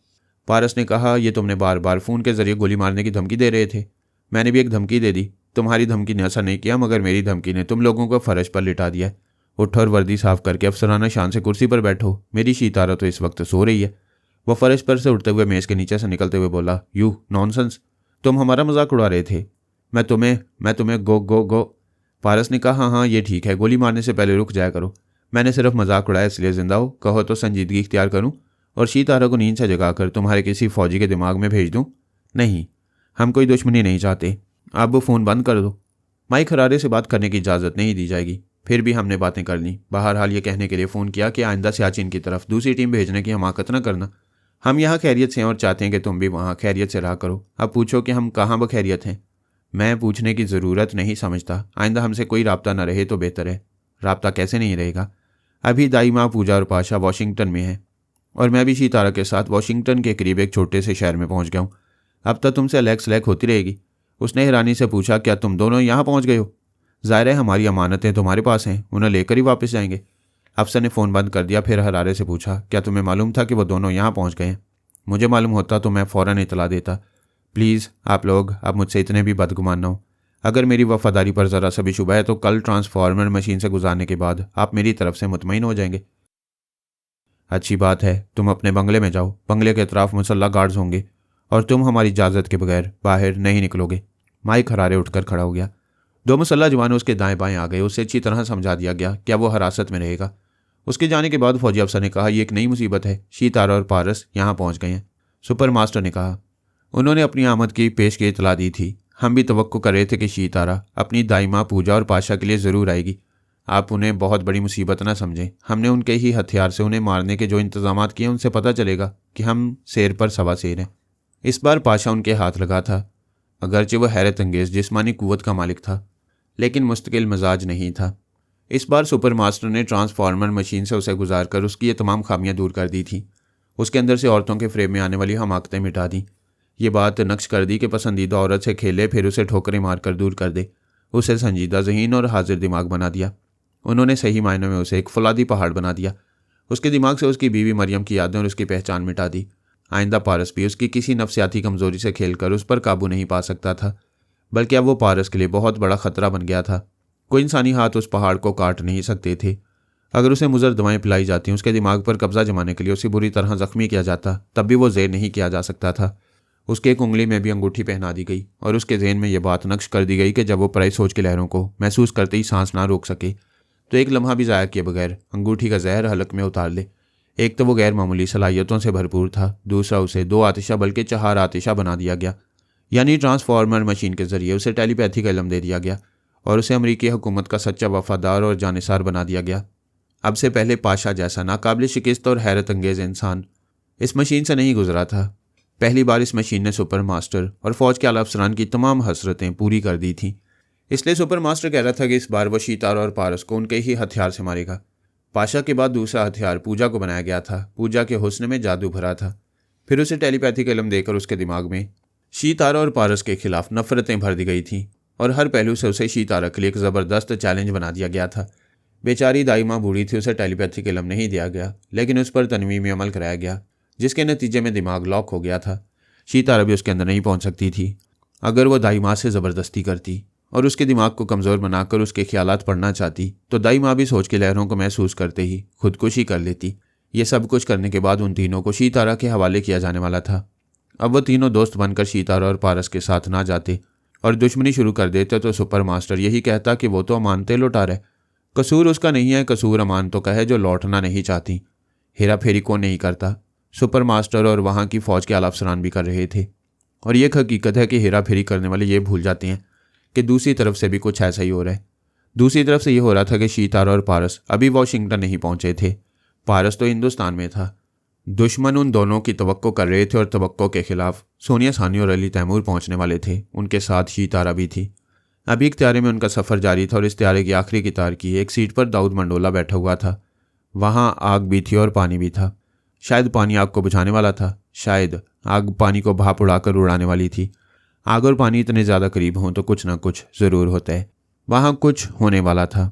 पारस ने कहा, ये तुमने बार बार फ़ोन के ज़रिए गोली मारने की धमकी दे रहे थे। मैंने भी एक धमकी दे दी, तुम्हारी धमकी ने ऐसा नहीं किया, मगर मेरी धमकी ने तुम लोगों को फर्श पर लिटा दिया। उठो और वर्दी साफ करके अफसराना शान से कुर्सी पर बैठो, मेरी शीतारा तो इस वक्त सो रही है। वह फर्श पर से उठते हुए मेज़ के नीचे से निकलते हुए बोला, यू नॉनसेंस, तुम हमारा मजाक उड़ा रहे थे। मैं तुम्हें गो गो गो। पारस ने कहा, हाँ ये ठीक है, गोली मारने से पहले रुक जाया करो, मैंने सिर्फ मजाक उड़ाया इसलिए जिंदा हो, कहो तो संजीदगी इख्तियार करूं और शीतारा को नींद से जगाकर तुम्हारे किसी फौजी के दिमाग में भेज दूं? नहीं, हम कोई दुश्मनी नहीं चाहते, अब फ़ोन बंद कर दो। माइक हरारे से बात करने की इजाज़त नहीं दी जाएगी। फिर भी हमने बातें कर ली। बहरहाल ये कहने के लिए फ़ोन किया कि आइंदा सियाचिन की तरफ दूसरी टीम भेजने की हमाकत न करना। हम यहाँ खैरियत से हैं और चाहते हैं कि तुम भी वहाँ खैरियत से रहा करो। अब पूछो कि हम कहाँ बखैरियत हैं? मैं पूछने की ज़रूरत नहीं समझता, आइंदा हमसे कोई राब्ता न रहे तो बेहतर है। राब्ता कैसे नहीं रहेगा? अभी दाई माँ पूजा और पाशा वाशिंगटन में है और मैं भी शीतारा के साथ वाशिंगटन के करीब एक छोटे से शहर में पहुँच गया हूँ। अब तक तुमसे अलैक्स लैक होती रहेगी। उसने हैरानी से पूछा, क्या तुम दोनों यहाँ पहुँच गए हो? ज़ाहिर है हमारी अमानतें तुम्हारे पास हैं, उन्हें लेकर ही वापस जाएंगे। अफसर ने फ़ोन बंद कर दिया। फिर हरारे से पूछा, क्या तुम्हें मालूम था कि वो दोनों यहाँ पहुँच गए हैं? मुझे मालूम होता तो मैं फ़ौरन इतला देता। प्लीज़ आप लोग अब मुझसे इतने भी बदगुमान न हो। अगर मेरी वफादारी पर ज़रा सा भी शुबह है तो कल ट्रांसफार्मर मशीन से गुजारने के बाद आप मेरी तरफ से मुतमईन हो जाएंगे। अच्छी बात है, तुम अपने बंगले में जाओ, बंगले के अतराफ मुसल्ला गार्ड्स होंगे और तुम हमारी इजाज़त के बगैर बाहर नहीं निकलोगे। माइक हरारे उठकर खड़ा हो गया। 2 मुसल्ला जवान उसके दाएं बाएं आ गए। उसे अच्छी तरह समझा दिया गया क्या वो हिरासत में रहेगा। उसके जाने के बाद फौजी अफसर ने कहा, यह एक नई मुसीबत है, शीतारा और पारस यहाँ पहुँच गए हैं। सुपर मास्टर ने कहा, उन्होंने अपनी आमद की पेश की इतला दी थी। हम भी तवक्को कर रहे थे कि शीतारा अपनी दाइमा पूजा और पाशा के लिए ज़रूर आएगी। आप उन्हें बहुत बड़ी मुसीबत ना समझें। हमने उनके ही हथियार से उन्हें मारने के जो इंतजाम किए उनसे पता चलेगा कि हम शेर पर सवा शेर हैं। इस बार पाशा उनके हाथ लगा था। अगरचे वह हैरत अंगेज जिस्मानी कुव्वत का मालिक था, लेकिन मुस्तकिल मिजाज नहीं था। इस बार सुपर मास्टर ने ट्रांसफार्मर मशीन से उसे गुजार कर उसकी ये तमाम खामियां दूर कर दी थी। उसके अंदर से औरतों के फ्रेम में आने वाली हमाकतें मिटा दी। ये बात नक्श कर दी कि पसंदीदा औरत से खेले फिर उसे ठोकरें मारकर दूर कर दे। उसे संजीदा ज़हीन और हाजिर दिमाग बना दिया। उन्होंने सही मायने में उसे एक फौलादी पहाड़ बना दिया। उसके दिमाग से उसकी बीवी मरियम की यादें और उसकी पहचान मिटा दी। आइंदा पारस भी उसकी किसी नफ्सियाती कमजोरी से खेलकर उस पर काबू नहीं पा सकता था, बल्कि अब वो पारस के लिए बहुत बड़ा खतरा बन गया था। कोई इंसानी हाथ उस पहाड़ को काट नहीं सकते थे। अगर उसे मुज़र दवाएं पिलाई जाती, उसके दिमाग पर कब्जा जमाने के लिए उसे बुरी तरह जख्मी किया जाता, तब भी वो ज़ेर नहीं किया जा सकता था। उसके एक उंगली में भी अंगूठी पहना दी गई और उसके जहन में यह बात नक्श कर दी गई कि जब वो पराई सोच की लहरों को महसूस करते ही सांस ना रोक सके तो एक लम्हा भी ज़ाया किए बगैर अंगूठी का जहर हलक में उतार ले। एक तो वो गैर मामूली सलाहियतों से भरपूर था, दूसरा उसे 2 आतिशा बल्कि 4 आतिशा बना दिया गया, यानी ट्रांसफार्मर मशीन के जरिए उसे टेलीपैथी का इल्म दे दिया गया और उसे अमरीकी हुकूमत का सच्चा वफादार और जानिसार बना दिया गया। अब से पहले पाशा जैसा नाकाबिल शिकस्त और हैरत अंगेज इंसान इस मशीन से नहीं गुजरा था। पहली बार इस मशीन ने सुपर मास्टर और फौज के आला अफसरान की तमाम हसरतें पूरी कर दी थीं। इसलिए सुपर मास्टर कह रहा था कि इस बार वो शीतारा और पारस को उनके ही हथियार से मारेगा। पाशा के बाद दूसरा हथियार पूजा को बनाया गया था। पूजा के हुस्न में जादू भरा था। फिर उसे टेलीपैथी का इल्म देकर उसके दिमाग में शीतारा और पारस के खिलाफ नफरतें भर दी गई थीं और हर पहलू से उसे शीतारा के लिए एक ज़बरदस्त चैलेंज बना दिया गया था। बेचारी दाई माँ बूढ़ी थी, उसे टेलीपैथी का इल्म नहीं दिया गया, लेकिन उस पर तनवीमी अमल कराया गया, जिसके नतीजे में दिमाग लॉक हो गया था। शीतारा भी उसके अंदर नहीं पहुंच सकती थी। अगर वो दाई माँ से ज़बरदस्ती करती और उसके दिमाग को कमज़ोर बनाकर उसके ख्यालात पढ़ना चाहती तो दाई माँ भी सोच की लहरों को महसूस करते ही खुदकुशी कर लेती। ये सब कुछ करने के बाद उन तीनों को शीतारा के हवाले किया जाने वाला था। अब वो तीनों दोस्त बनकर शीतारा और पारस के साथ ना जाते और दुश्मनी शुरू कर देते तो सुपर मास्टर यही कहता कि वो तो अमानतें लौटा रहे, कसूर उसका नहीं है, कसूर अमानतों का है जो लौटना नहीं चाहती। हेरा फेरी कौन नहीं करता? सुपर मास्टर और वहाँ की फ़ौज के आला अफसरान भी कर रहे थे। और ये हकीकत है कि हेरा फेरी करने वाले ये भूल जाते हैं कि दूसरी तरफ से भी कुछ ऐसा ही हो रहा है। दूसरी तरफ से ये हो रहा था कि शीतारा और पारस अभी वॉशिंगटन नहीं पहुंचे थे। पारस तो हिंदुस्तान में था। दुश्मन उन दोनों की तवक्को कर रहे थे और तवक्को के खिलाफ सोनिया सानी और अली तैमूर पहुंचने वाले थे। उनके साथ शीतारा भी थी। अभी एक त्यारे में उनका सफ़र जारी था और इस त्यारे की आखिरी कितार की एक सीट पर दाऊद मंडोला बैठा हुआ था। वहाँ आग भी थी और पानी भी था। शायद पानी आग को बुझाने वाला था, शायद आग पानी को भाप उड़ाकर उड़ाने वाली थी। आग और पानी इतने ज़्यादा करीब हों तो कुछ ना कुछ ज़रूर होता है। वहाँ कुछ होने वाला था।